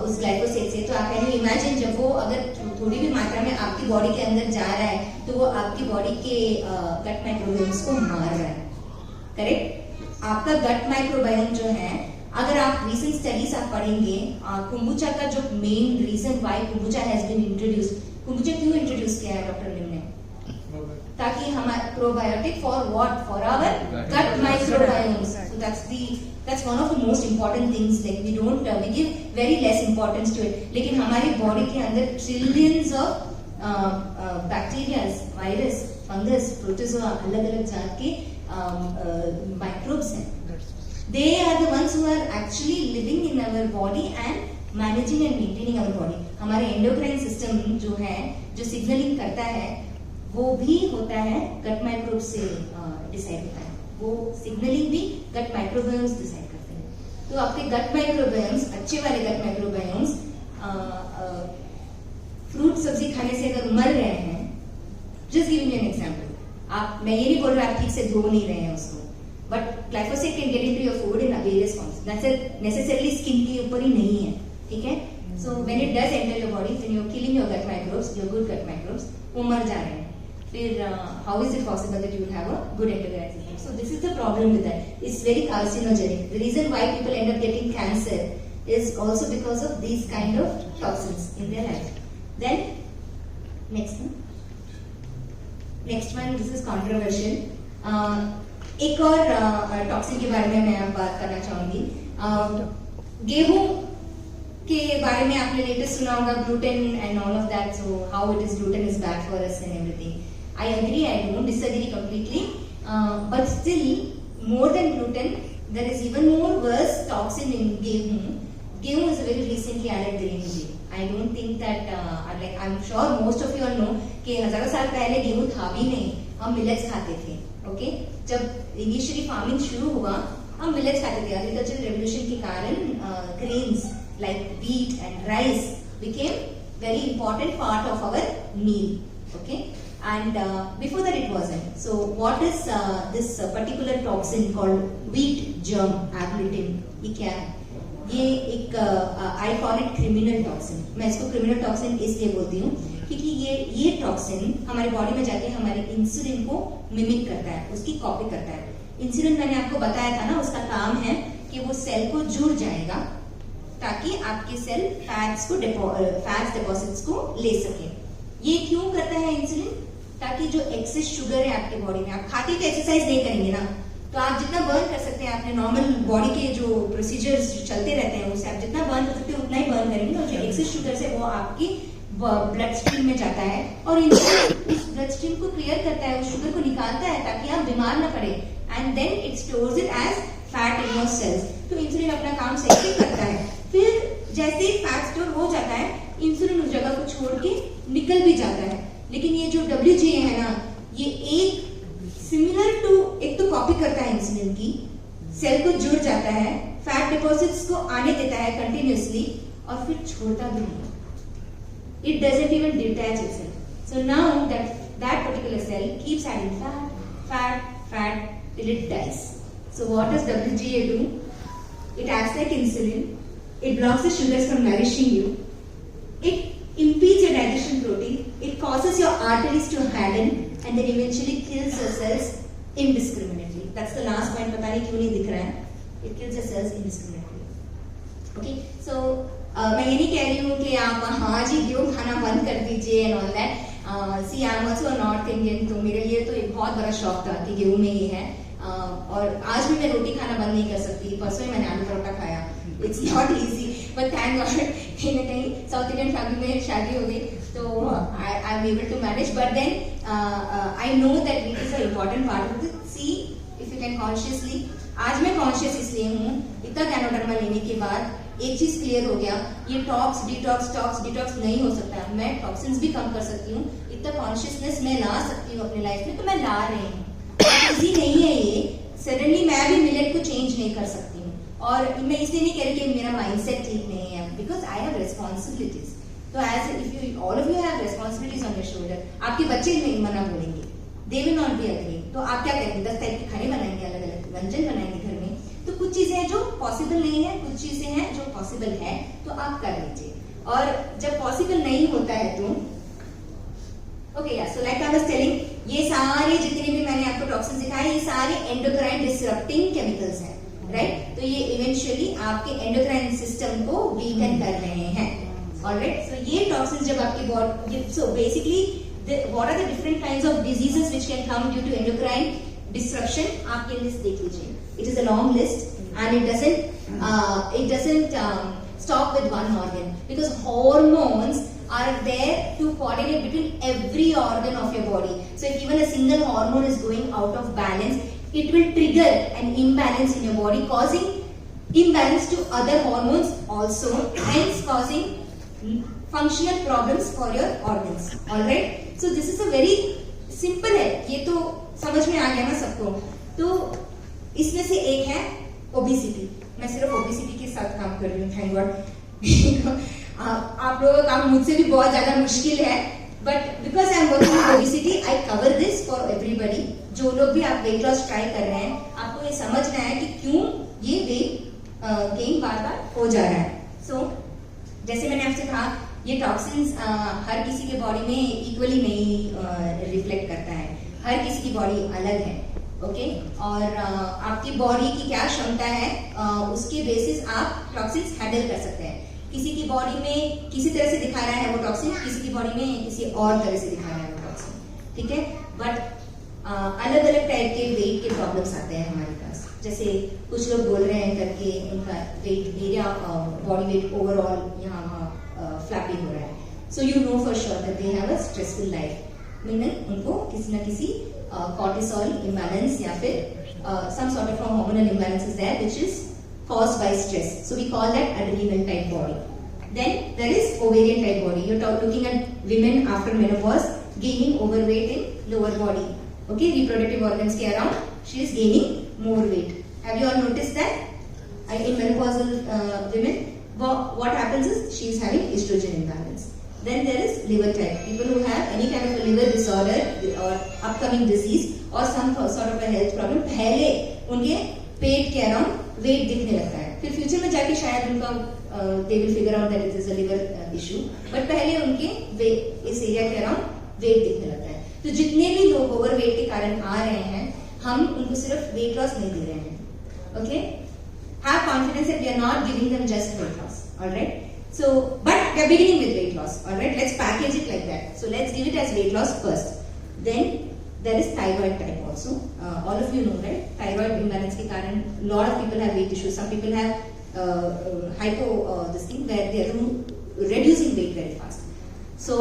उस ग्लाइफोसेट से, तो आप कैन यू इमेजिन जब वो अगर थोड़ी भी मात्रा में आपकी बॉडी के अंदर जा रहा है तो वो आपकी बॉडी के गट माइक्रोबायोम्स को मार रहा है. करेक्ट? आपका गट माइक्रोबायोम जो है, अगर आप रिसेंट स्टडीज आप पढ़ेंगे, कुम्बुचा का जो main reason why kombucha has been introduced, kombucha क्यों इंट्रोड्यूस किया है डॉक्टर लिम ने? ताकि हमारे probiotic for what? For our gut microbiomes. So that's one of the most important things. Like we give very less importance to it. लेकिन हमारी body के अंदर trillions of bacteria, virus, fungus, protozoa, अलग-अलग जात के microbes हैं. They are the ones who are actually living in our body and managing and maintaining our body. हमारे endocrine system जो है, जो signaling करता है, वो भी होता है गट माइक्रोब से डिसाइड होता है. वो सिग्नलिंग भी गट माइक्रोबायोम्स डिसाइड करते हैं. तो आपके गट माइक्रोबायोम्स, अच्छे वाले गट माइक्रोबायोम्स फ्रूट सब्जी खाने से अगर मर रहे हैं, just giving you an example, मैं ये नहीं बोल रहा आप ठीक से धो नहीं रहे हैं उसको, but glyphosate can get into your food in various forms. Necessarily skin के ऊपर ही नहीं है, ठीक है? So when it does enter your body, when you are killing your gut microbes, your good gut microbes, वो मर जा रहे हैं. फिर how is it possible that you will have a good endocrine system? So this is the problem with that. It's very carcinogenic. The reason why people end up getting cancer is also because of these kind of toxins in their life. Then next one, this is controversial. एक और toxin के बारे में मैं बात करना चाहूंगी. गेहूं के बारे में आपने लेटेस्ट सुना होगा, gluten and all of that. So how it is gluten is bad for us and everything. I agree, I don't disagree completely, but still more than gluten there is even more worse toxin in gehu. Gehu is a very recently added grain. I don't think that like I'm sure most of you all know कि हजारों साल पहले गेहूं था भी नहीं, हम millets खाते थे. ओके, जब इनिशियली फार्मिंग शुरू हुआ हम मिलेट्स खाते थे. एग्रीकल्चरल रेवोल्यूशन के कारण grains like wheat and rice became very important part of our meal. Okay, and before that it wasn't. So what is this particular toxin called wheat germ agglutinin? ये क्या है? ये एक I call it criminal toxin. मैं इसको criminal toxin इसलिए बोलती हूँ क्योंकि ये टॉक्सिन हमारी बॉडी में जाके हमारे इंसुलिन को मिमिक करता है, उसकी कॉपी करता है. इंसुलिन मैंने आपको बताया था ना, उसका काम है कि वो सेल को जुड़ जाएगा ताकि आपके सेल फैट्स डिपॉजिट्स को ले सके. ये क्यों करता है इंसुलिन? ताकि जो एक्सेस शुगर है आपके बॉडी में, आप खाते तो एक्सरसाइज नहीं करेंगे ना, तो आप जितना बर्न कर सकते हैं अपने नॉर्मल बॉडी के जो प्रोसीजर्स चलते रहते हैं उससे आप जितना बर्न कर सकते हैं उतना ही बर्न करेंगे. और जो एक्सेस शुगर से वो आपकी ब्लड स्ट्रीम में जाता है और इंसुलिन उस ब्लड स्ट्रीम को क्लियर करता है, उस शुगर को निकालता है ताकि आप बीमार ना पड़े. And then it stores it as fat in your cells. तो इंसुलिन अपना काम सही से करता है. फिर जैसे ही फैट स्टोर हो जाता है, इंसुलिन उस जगह को छोड़ के निकल भी जाता है. लेकिन ये जो WGA है ना, ये एक सिमिलर टू, एक तो कॉपी करता है इंसुलिन की, सेल को जुड़ जाता है, फैट डिपॉजिट्स को आने देता है कंटिन्यूअसली और फिर छोड़ता भी नहीं. It doesn't even detach itself. So now that particular cell keeps adding fat till it dies. So what does WGA do? It acts like insulin. It blocks the sugars from nourishing you. It impedes your digestion protein. It causes your arteries to harden and then eventually kills your cells indiscriminately. That's the last point. पता नहीं क्यों नहीं दिख रहा है. It kills the cells indiscriminately. Okay, so मैं ये नहीं कह रही हूँ कि आप हाँ जी गेहूं खाना बंद कर दीजिए and all that. See I am also North Indian, तो मेरे लिए तो एक बहुत बड़ा शौक था कि गेहूं में ये है. और आज भी मैं रोटी खाना बंद नहीं कर सकती. परसों ही मैंने आलू परोठा खाया. It's not easy, but thank God कहीं ना कहीं साउथ इंडियन फैमिली में शादी हो गई, तो I am able to manage. But then I know that it is a important part of this. See if you can consciously, आज मैं कॉन्शियस इसलिए हूँ, इतना गैनोडर्मा लेने के बाद एक चीज क्लियर हो गया, ये टॉक्स डिटॉक्स नहीं हो सकता. मैं टॉक्सिन्स भी कम कर सकती हूँ. इतना कॉन्शियसनेस मैं ला सकती हूँ अपने लाइफ में, तो मैं ला रही हूँ. इजी नहीं है ये. सडनली मैं भी मिलेट को चेंज नहीं कर सकती हूँ. और मैं इसलिए नहीं कह रही कि मेरा माइंडसेट ठीक नहीं है, बिकॉज आई हैव रिस्पॉन्सिबिलिटीज. तो as if you all of you have responsibilities on your shoulder. आपके बच्चे नहीं मना बोलेंगे, they will not be agree. तो आप क्या करेंगे? 10 टाइप के खाने बनाएंगे, अलग अलग व्यंजन बनाएंगे घर में. तो कुछ चीजें हैं जो पॉसिबल नहीं है, कुछ चीजें हैं जो पॉसिबल है, तो आप कर लीजिए. और जब पॉसिबल नहीं होता है तो ओके या so like I was telling, ये सारे जितने भी मैंने आपको टॉक्सिन दिखाए, ये सारे एंडोक्राइन डिसरप्टिंग केमिकल्स हैं, राइट. तो ये इवेंचुअली आपके एंडोक्राइन सिस्टम को वीकन कर रहे हैं. ऑलराइट, सो ये टॉक्सिन जब आपकी body, so basically what are the different kinds of diseases which can come due to endocrine destruction. आप ये लिस्ट देख लीजिए. It is a long list, and it doesn't stop with one organ, because hormones are there to coordinate between every organ of your body. So if even a single hormone is going out of balance, it will trigger an imbalance in your body, causing imbalance to other hormones also, hence causing functional problems for your organs. All right, so this is a very simple है, ये तो समझ में आ गया ना सबको. तो इसमें से एक है ओबेसिटी. मैं सिर्फ ओबेसिटी के साथ काम कर रही हूँ, थैंक गॉड. आप लोगों का काम मुझसे भी बहुत ज्यादा मुश्किल है, but because I am working with obesity I cover this for everybody. जो लोग भी आप वेट लॉस ट्राई कर रहे हैं, आपको ये समझना है कि क्यों ये वेट गेन बार बार हो जा रहा है. सो जैसे मैंने आपसे कहा, ये टॉक्सिन्स हर किसी के बॉडी में इक्वली नहीं रिफ्लेक्ट करता है. हर किसी की बॉडी अलग है. ओके, और आपकी बॉडी की क्या क्षमता है, उसके बेसिस आप टॉक्सिन्स हैंडल कर सकते हैं. किसी की बॉडी में किसी तरह से दिखा रहा है वो टॉक्सिन, किसी की बॉडी में किसी और तरह से दिखा रहा है वो टॉक्सिन. ठीक है, बट अलग अलग टाइप के वेट के प्रॉब्लम्स आते हैं हमारे पास. जैसे कुछ लोग बोल रहे हैं करके उनका wait area, body weight overall यहाँ फ्लैपिंग हो रहा है. So you know for sure that they have a stressful life. Meaning उनको किसी न किसी cortisol imbalance या फिर some sort of a hormonal imbalance is there which is caused by stress. So we call that adrenal type body. Then there is ovarian type body. You're looking at women after menopause gaining overweight in lower body. Okay, reproductive organs के around she is gaining more weight. Have you all noticed that? In menopausal women, what happens is she is having estrogen imbalance. Then there is liver type. People who have any kind of a liver disorder or upcoming disease or some sort of a health problem, पहले उनके पेट के around wait दिखने लगता है. फिर future में जाके शायद उनका they will figure out that it is a liver issue. But पहले उनके इस एरिया के अराउंड वेट दिखने लगता है. तो जितने भी लोग ओवर वेट के कारण आ रहे हैं, हम उनको सिर्फ वेट लॉस नहीं दे रहे हैं. Okay, have confidence that we are not giving them just weight loss. Alright, so but we are beginning with weight loss. All right, let's package it like that. So let's give it as weight loss first. Then there is thyroid type also. All of you know, right? Thyroid imbalance के कारण lot of people have weight issues. Some people have hypo this thing where they are reducing weight very fast. So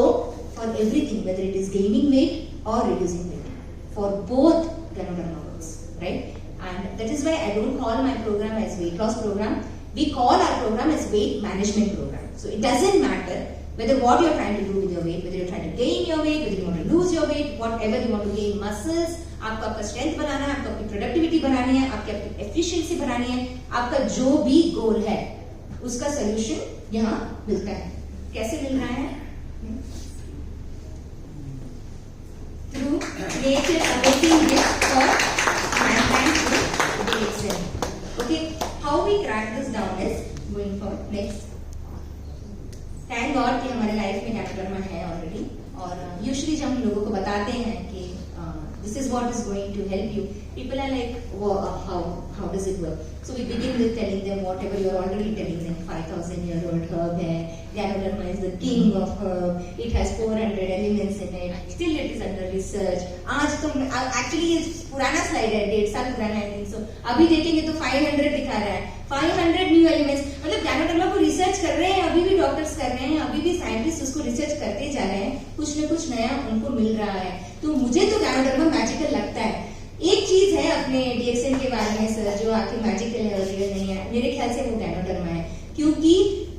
for everything, whether it is gaining weight or reducing weight, for both ganoderma works, right? And that is why I don't call my program as weight loss program. We call our program as weight management program. So it doesn't matter whether what you're trying to do with your weight, whether you're trying to gain your weight, whether you want to lose your weight, whatever you want to gain muscles, आपको आपका strength बनाना है, आपको अपनी productivity बढ़ानी है, आपकी अपनी efficiency बढ़ानी है, आपका जो भी गोल है उसका सोल्यूशन यहाँ मिलता है. कैसे मिल रहा है? Through nature amazing gift for mankind to be excellent. Okay, how we crack this down is going for next. Thank God कि हमारे लाइफ में गैनोडर्मा है ऑलरेडी. और यूजुअली जब हम लोगों को बताते हैं कि this is what is going to help you, People are like, how does it work? So we begin with telling them whatever you're already telling them. 5,000-year-old herb hai. Ganoderma is the king of herb. It has 400 elements in it. Still it is under research. आज तो actually ये पुराना slide है, 1.5 साल पुराना है. So अभी देखेंगे तो 500 दिखा रहा है. 500 new elements. मतलब गैनोडर्मा को रिसर्च कर रहे हैं, अभी भी डॉक्टर्स कर रहे हैं, अभी भी साइंटिस्ट उसको रिसर्च करते जा रहे हैं. कुछ न कुछ नया उनको मिल रहा है. तो मुझे तो गैनोडर्मा मैजिकल लगता है. एक चीज है अपने डीएक्सएन के बारे में सर जो आपकी मैजिकल है और नहीं है, मेरे ख्याल से वो गैनोडर्मा है, क्योंकि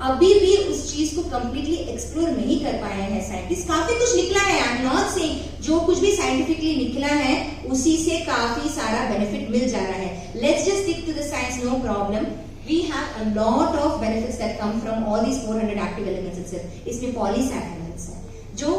अभी भी उस चीज को कंप्लीटली एक्सप्लोर नहीं कर पाए हैं साइंटिस्ट. काफी कुछ निकला है, आई एम नॉट सेइंग जो कुछ भी साइंटिफिकली निकला है उसी से काफी सारा बेनिफिट मिल जा रहा है. Let's just stick to the science, no problem. We have a lot of benefits that come from all these 400 active elements itself. इसमें पॉलीसैकेराइड्स है जो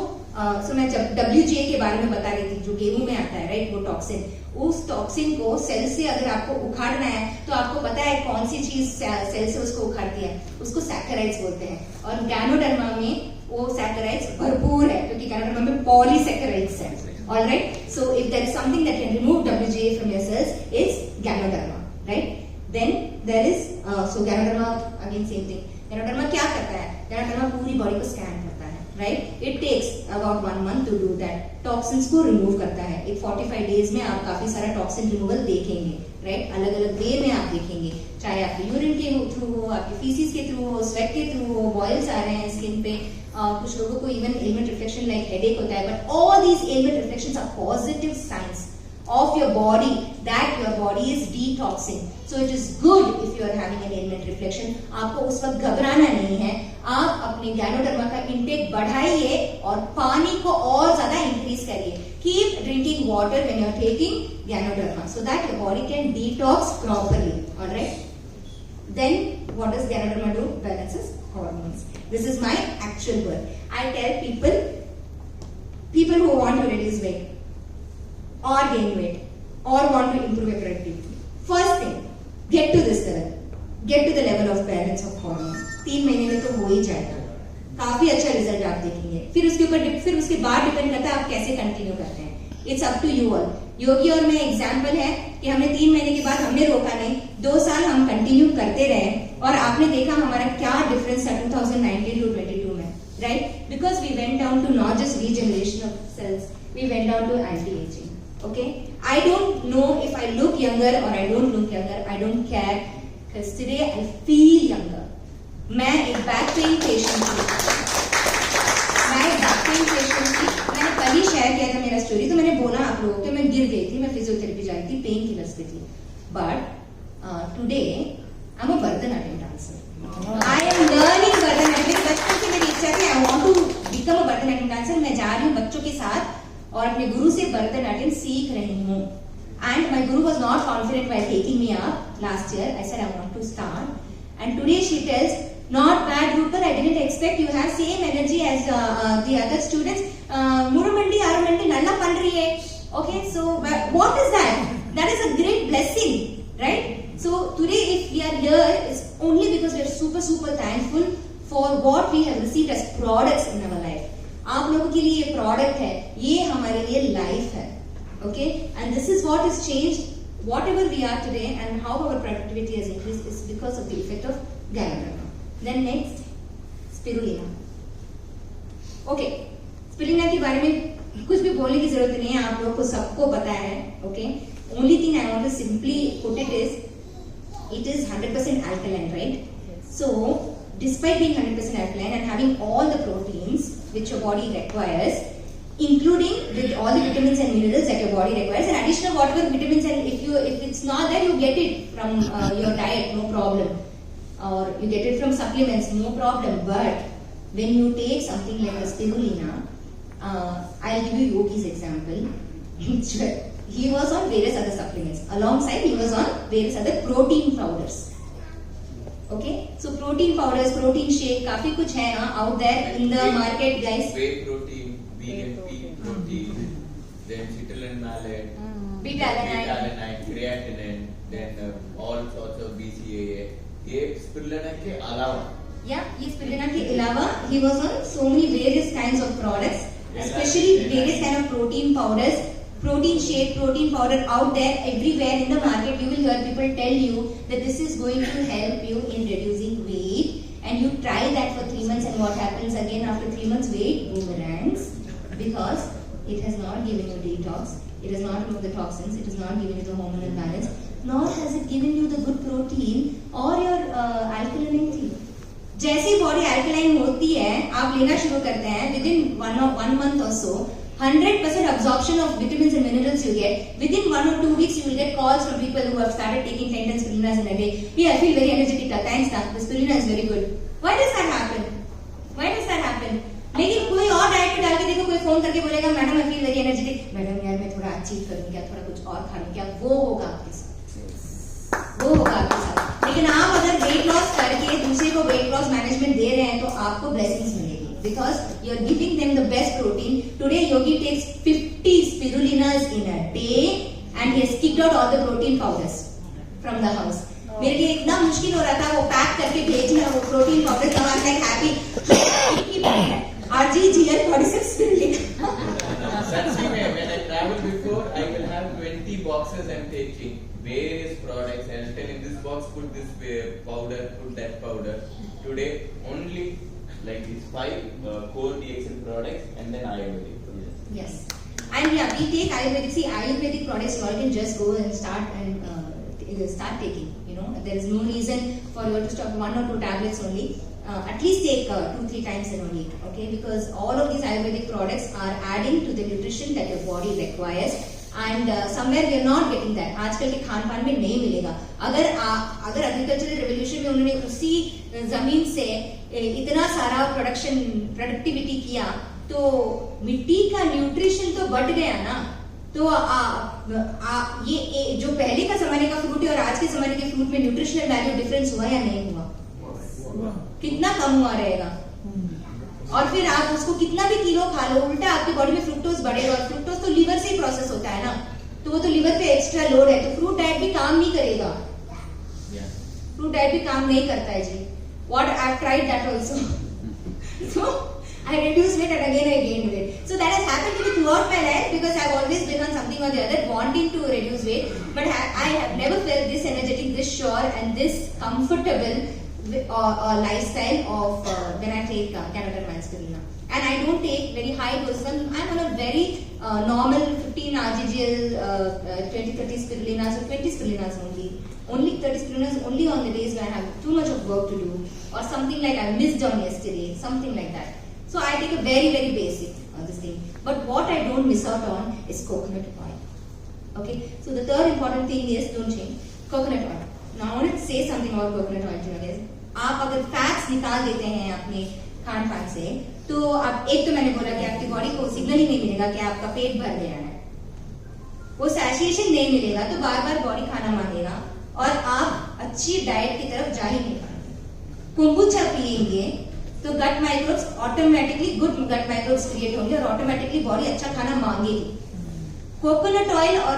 सो मैं जब WGA के बारे में बता रही थी, जो गेहूं में आता है, राइट, वो टॉक्सिन. उस टॉक्सिन को सेल से अगर आपको उखाड़ना है तो आपको पता है कौन सी चीज सेल से उसको उखाड़ती है, उसको सैकेराइड्स बोलते हैं. और गैनोडर्मा में वो सैकेराइड्स भरपूर है क्योंकि गैनोडर्मा में पॉलीसैकेराइड्स है. Alright, so if there is something that can remove WGA from your cells is ganoderma, right. Then there is so Ganoderma, again same thing. Ganoderma क्या करता है? Ganoderma पूरी बॉडी को स्कैन करता है, right? It takes about 1 month to do that. Toxins को remove करता है. एक 45 डेज में आप काफी सारा टॉक्सिन रिमूवल देखेंगे, राइट. अलग अलग वे में आप देखेंगे, चाहे आपके यूरिन के थ्रू हो, आपके फीसिस के थ्रू हो, स्वेट के थ्रू हो, बॉयल्स आ रहे हैं स्किन पे. कुछ लोगों को even element reflection like headache होता है, but all these element reflections are positive signs of your body that your body is detoxing. So it is good if you are having an ailment reflection. आपको उस वक्त घबराना नहीं है. आप अपने गैनोडर्मा का इंटेक बढ़ाइए और पानी को और ज्यादा इंक्रीज करिए. Keep drinking water when you are taking Ganoderma so that your body can detox properly. All right. Then what does Ganoderma do? Balances hormones. This is my actual work. I tell people who want to reduce weight or gain weight or want to improve your productivity. First thing, get to this level. Get to the level of balance of hormones. 3 महीने में तो हो ही जाएगा. काफी अच्छा result आप देखेंगे. फिर उसके बाद डिपेंड करता है आप कैसे कंटिन्यू करते हैं. It's up to you all. Yogi और मैं एग्जाम्पल है कि हमने 3 महीने के बाद हमने रोका नहीं, 2 साल हम कंटिन्यू करते रहे और आपने देखा हमारा क्या डिफरेंस था 2019 to 22 में, right. Because we went down to not just regeneration of cells, we went down to anti-aging. Okay, I don't know if I look younger or I don't look younger. I don't care because today I feel younger. मैं एक back pain patient थी. मैंने कल ही share किया था मेरा story, तो मैंने बोला आप लोगों को मैं गिर गई थी, मैं फिजियोथेरेपी जाई थी, पेन किलर्स पे थी. But today I am a Bharatanatyam dancer. I am learning Bharatanatyam. बचपन से मेरी इच्छा थी I want to become a Bharatanatyam dancer. मैं जा रही हूँ बच्चों के साथ और अपने गुरु से भरतनाट्यम सीख रही हूँ. And my guru was not confident by taking me up last year. I said I want to start and today she tells, not bad Rupal, I didn't expect you have same energy as the other students. Murumandi Arumandi nalla pandriye. Okay, so what is that? That is a great blessing, right? So today if we are here it's only because we are super thankful for what we have received as products in our life. आप लोगों के लिए ये product है, ये हमारे लिए life है. Okay, and this is what is changed whatever we are today and how our productivity has increased is because of the effect of Ganoderma. Then next, spirulina. Okay, spirulina के बारे में कुछ भी बोलने की जरूरत नहीं है, आप लोगों को सबको पता है. Okay, only thing I want to simply put it is, it is 100% alkaline, right? So, despite being 100% alkaline and having all the proteins which your body requires, including with all the vitamins and minerals that your body requires, and additional whatever vitamins, and if it's not there, you get it from your diet, no problem, or you get it from supplements, no problem. But when you take something like a spirulina, I'll give you Yogi's example. He was on various other supplements. Alongside, he was on various other protein powders. Okay, so protein powders, protein shake, काफी कुछ है out there in the market, guys. Whey protein, BFP protein, then citrulline malate, beta-alanine, creatinine, then all sorts of BCAA. ये spirulina के अलावा. Yeah, ये spirulina के अलावा he was on so many various kinds of products, especially various kind of protein powders. protein shake, protein powder out there everywhere in the market. You will hear people tell you that this is going to help you in reducing weight, and you try that for 3 months, and what happens again after 3 months? Weight boomerangs, because it has not given you detox, it has not removed the toxins, it has not given you the hormonal balance, nor has it given you the good protein or your alkalinity. जैसी body alkaline होती है, आप लेना शुरू करते हैं, within one month or so, 100% absorption of vitamins and minerals you get. Within 1 or 2 weeks, you will get calls from people who have started taking 10 spirulinas in a day. Yeah, I feel very energetic. Thanks, the spirulina is very good. Why does that happen? Why does that happen? लेकिन कोई और diet पे डाल के देखो, कोई phone करके बोलेगा madam I feel very energetic, madam यार मैं थोड़ा अचीव करूँ क्या, थोड़ा कुछ और खा लूँ क्या, वो होगा आपके साथ, वो होगा आपके साथ। लेकिन आप अगर वेट लॉस करके दूसरे को वेट लॉस मैनेजमेंट दे रहे हैं तो आपको ब्लेसिंग्स मिलेगी, because you are giving them the best protein. Today Yogi takes 50 spirulinas in a day and he has kicked out all the protein powders from the house. मेरे लिए इतना मुश्किल हो रहा था वो पैक करके भेजना वो प्रोटीन पाउडर, तब I like happy RGGL 46 spirulina. Sachi mein, when I travel before, I will have 20 boxes I'm taking various products and I'll tell in this box put this powder, put that powder. Today only like these 5 core DXL products and then Ayurvedic. Yes. And yeah, we take Ayurvedic. See, Ayurvedic products you all can just go and start taking. You know, there is no reason for you to stop 1 or 2 tablets only. At least take 2-3 times in a week, okay? Because all of these Ayurvedic products are adding to the nutrition that your body requires. And somewhere we are not getting that. आजकल के खान पान में नहीं मिलेगा. अगर agricultural revolution में उन्होंने उसी जमीन से इतना सारा प्रोडक्टिविटी किया तो मिट्टी का न्यूट्रिशन तो बढ़ गया ना. तो ये जो पहले का जमाने का फ्रूट है और आज के जमाने के फ्रूट में न्यूट्रिशनल वैल्यू डिफरेंस हुआ या नहीं हुआ? कितना कम हुआ रहेगा. और फिर आप उसको कितना भी किलो खा लो, उल्टा आपकी बॉडी में फ्रुक्टोज बढ़ेगा, और फ्रुक्टोज तो लीवर से ही प्रोसेस होता है ना, तो वो तो लीवर पे एक्स्ट्रा लोड है, तो फ्रूट डाइट भी काम नहीं करेगा. फ्रूट डाइट भी काम नहीं करता है जी. What I have tried that also. So I reduced weight and again I gained weight. So that has happened to me throughout my life because I have always been on something or the other wanting to reduce weight, but I have never felt this energetic, this sure and this comfortable lifestyle of when I take Canaderma spirulina. And I don't take very high doses. I'm on a very normal 15 RGGL, 20-30 spirulinas or 20 spirulinas only. Only 30 spirulinas only on the days when I have too much of work to do or something like I missed on yesterday, something like that. So I take a very, very basic this thing. But what I don't miss out on is coconut oil. Okay. So the third important thing is don't change coconut oil. Now I want to say something about coconut oil to you guys. आप अगर fats निकाल देते हैं अपने खान पान से तो आप एक तो मैंने बोला कि आपकी बॉडी को सिग्नल ही नहीं मिलेगा कि आपका पेट भर गया है, वो सैटिस्फैक्शन नहीं मिलेगा तो बार बार बॉडी खाना मांगेगा और आप अच्छी डाइट की तरफ जा ही नहीं पाएंगे. कोम्बुचा पिएंगे तो gut microbes automatically good gut microbes create होंगे और ऑटोमेटिकली बॉडी अच्छा खाना मांगेगी. कोकोनट ऑयल और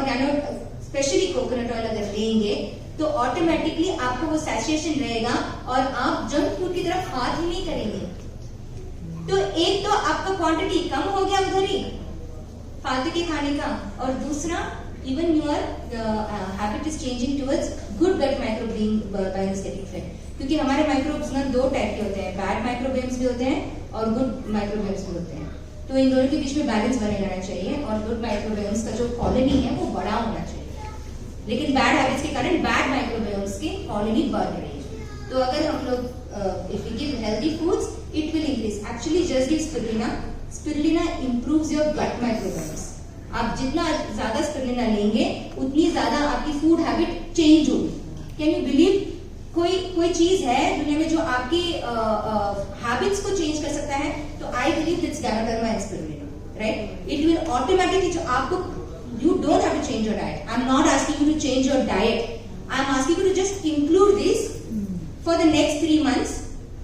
स्पेशली कोकोनट ऑयल अगर लेंगे तो ऑटोमेटिकली आपको वो सैचुरेशन रहेगा और आप जंक फूड की तरफ हाथ ही नहीं करेंगे. तो एक तो आपका क्वांटिटी कम हो गया उधर ही फालतू के खाने का, और दूसरा even your habit is changing towards good gut microbiomes getting fed. क्योंकि हमारे माइक्रोब्स ना 2 टाइप के होते हैं, बैड माइक्रोबायोम्स भी होते हैं और गुड माइक्रोबायोम्स भी होते हैं. तो इन दोनों के बीच में बैलेंस बने रहना चाहिए और गुड माइक्रोबायोम्स का जो कॉलोनी है वो बड़ा होना चाहिए. लेकिन बैड हैबिट्स के कारण बैड माइक्रोबायोम्स की कॉलोनी बढ़ रही है. तो अगर हम लोग if we give healthy foods it will increase. Actually just give spirulina. Spirulina improves your gut microbiomes. आप जितना ज्यादा स्पिरुलिना लेंगे उतनी ज्यादा आपकी फूड हैबिट चेंज होगी. कैन यू बिलीव कोई चीज है दुनिया में जो आपकी हैबिट्स को चेंज कर सकता है? तो I believe it's ganoderma and spirulina, right? It will automatically जो आपको you don't have to change your diet. I'm not asking you to change your diet. I'm asking you to just include this for the next 3 months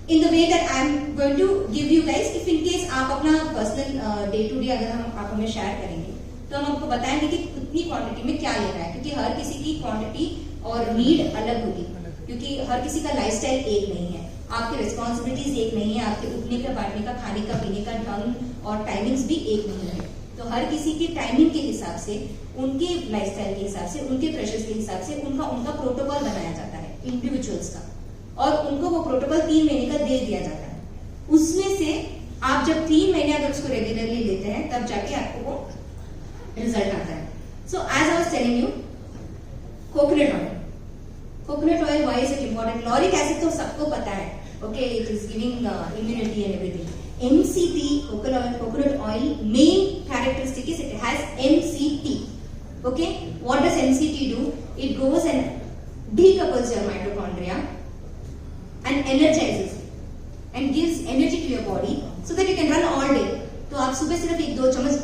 in the way that I'm going to give you guys. If in case आप अपना personal day to day अगर आप हमें share करेंगे तो हम आपको बताएंगे कि कितनी क्वांटिटी में क्या लेना है, क्योंकि हर किसी की क्वांटिटी और नीड अलग होगी, क्योंकि हर किसी का लाइफस्टाइल एक नहीं है, आपकी रिस्पॉन्सिबिलिटीज एक नहीं है, आपके उठने का, बैठने का, खाने का, पीने का ढंग और टाइमिंग्स भी एक नहीं है. तो हर किसी की टाइमिंग के हिसाब से, उनके लाइफस्टाइल के हिसाब से, उनके प्रेशर्स के हिसाब से उनका प्रोटोकॉल बनाया जाता है इंडिविजुअल्स का, और उनको वो प्रोटोकॉल 3 महीने का दे दिया जाता है। उसमें से आप जब 3 महीने अगर उसको रेगुलरली लेते हैं तब जाके आपको वो रिजल्ट आता है। So as I was telling you, coconut oil why is it important? Lauric acid तो सबको पता है, okay, it is giving immunity and everything. MCT, coconut oil, main characteristic is it has MCT. Okay, what does MCT do? It goes and decouples your mitochondria and energizes and gives energy to your body so that you can run all day. तो आप सुबह सिर्फ 1-2 चम्मच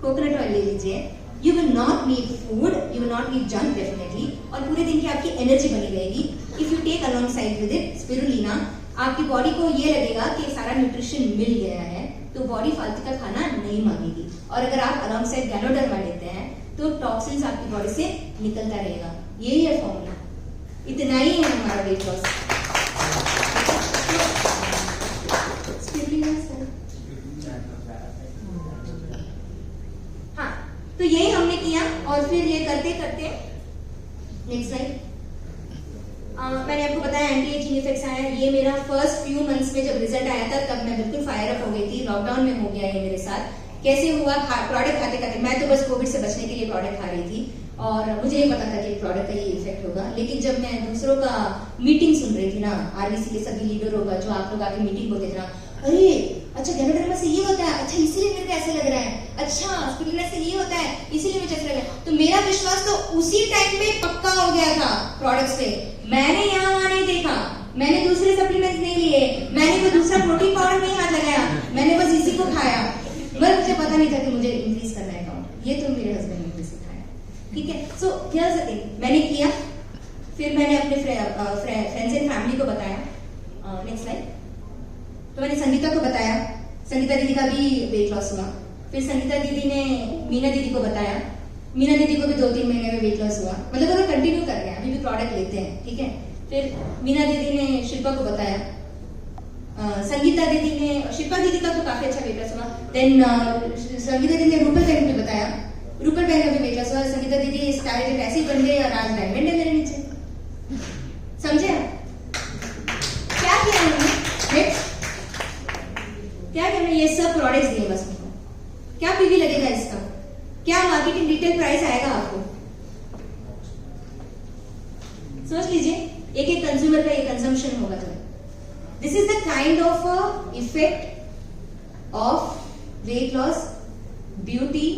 coconut oil ले लीजिए, you will not need food, you will not need junk definitely, और पूरे दिन की आपकी एनर्जी बनी रहेगी। If you take alongside with it spirulina, आपकी बॉडी को ये लगेगा कि सारा न्यूट्रिशन मिल गया है, तो बॉडी फालतू का खाना नहीं मांगेगी। और अगर आप अलोंगसाइड गैनोडर्मा लेते हैं तो टॉक्सिन्स आपकी बॉडी से निकलता रहेगा। यही है फॉर्मूला, इतना ही है हमारा वेट लॉस। हाँ, तो यही हमने किया, और फिर ये करते करते नेक्स्ट स्लाइड, मैंने आपको बताया एंटी एजिंग इफेक्ट्स आया। ये मेरा फर्स्ट फ्यू मंथ्स में जब रिजल्ट आया था तब मैं बिल्कुल फायर अप हो गई थी। लॉकडाउन में हो गया ये मेरे साथ। कैसे हुआ? प्रोडक्ट खाते खाते, मैं तो बस कोविड से बचने के लिए प्रोडक्ट खा रही थी और मुझे नहीं पता था कि प्रोडक्ट का ये इफेक्ट होगा। लेकिन जब मैं दूसरों का मीटिंग सुन रही थी ना, आरबीसी के सभी लीडरों का, जो आप लोग आके मीटिंग को देख रहा, अरे अच्छा गैनोडर्मा से ये होता है, अच्छा इसीलिए मेरे को ऐसे लग रहा है, अच्छा स्पिरुलिना से ये होता है इसीलिए मुझे ऐसा लग रहा है। तो मेरा विश्वास तो उसी टाइम पे पक्का हो गया था प्रोडक्ट्स पे। मैंने यहाँ वहां नहीं देखा, मैंने दूसरे सप्लीमेंट्स नहीं लिए, मैंने कोई दूसरा प्रोटीन पाउडर नहीं हाथ लगाया, मैंने बस इसी को खाया। मगर मुझे पता नहीं था कि मुझे इंक्रीज करना है काउंट, ये तो मेरे हस्बैंड ने मुझे सिखाया। ठीक है, सो हियर्स द थिंग, मैंने किया, फिर मैंने अपने फ्रेंड्स एंड फैमिली को बताया। Next slide. तो मैंने संगीता को बताया, संगीता दीदी का भी वेट लॉस हुआ। फिर संगीता दीदी ने मीना दीदी को बताया, मीना दीदी को भी 2-3 महीने में वेट लॉस हुआ। मतलब वो कंटिन्यू कर रहे हैं, अभी भी प्रोडक्ट लेते हैं। ठीक है, फिर मीना दीदी ने शिल्पा को बताया, संगीता दीदी ने, शिल्पा दीदी का तो काफी अच्छा वेट लॉस हुआ। देन संगीता दीदी ने रूपल बहन को बताया, रूपल बहन का भी वेट लॉस हुआ। संगीता दीदी स्टाइल ऐसे ही बन गए और आज डायमंड है मेरे नीचे। समझे आप क्या किया हमने? क्या हमने ये सब प्रोडक्ट्स दिए बस उनको। क्या पीवी लगेगा इसका? क्या मार्केटिंग रिटेल प्राइस आएगा आपको? सोच लीजिए, एक एक कंज्यूमर का ये कंजम्पशन होगा। तो this is the kind of effect of weight loss, beauty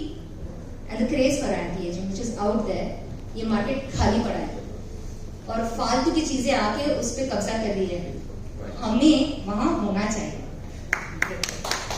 and the craze for anti aging which is out there. ये मार्केट खाली पड़ा है और फालतू की चीजें आके उस पर कब्जा कर रही है। हमें वहां होना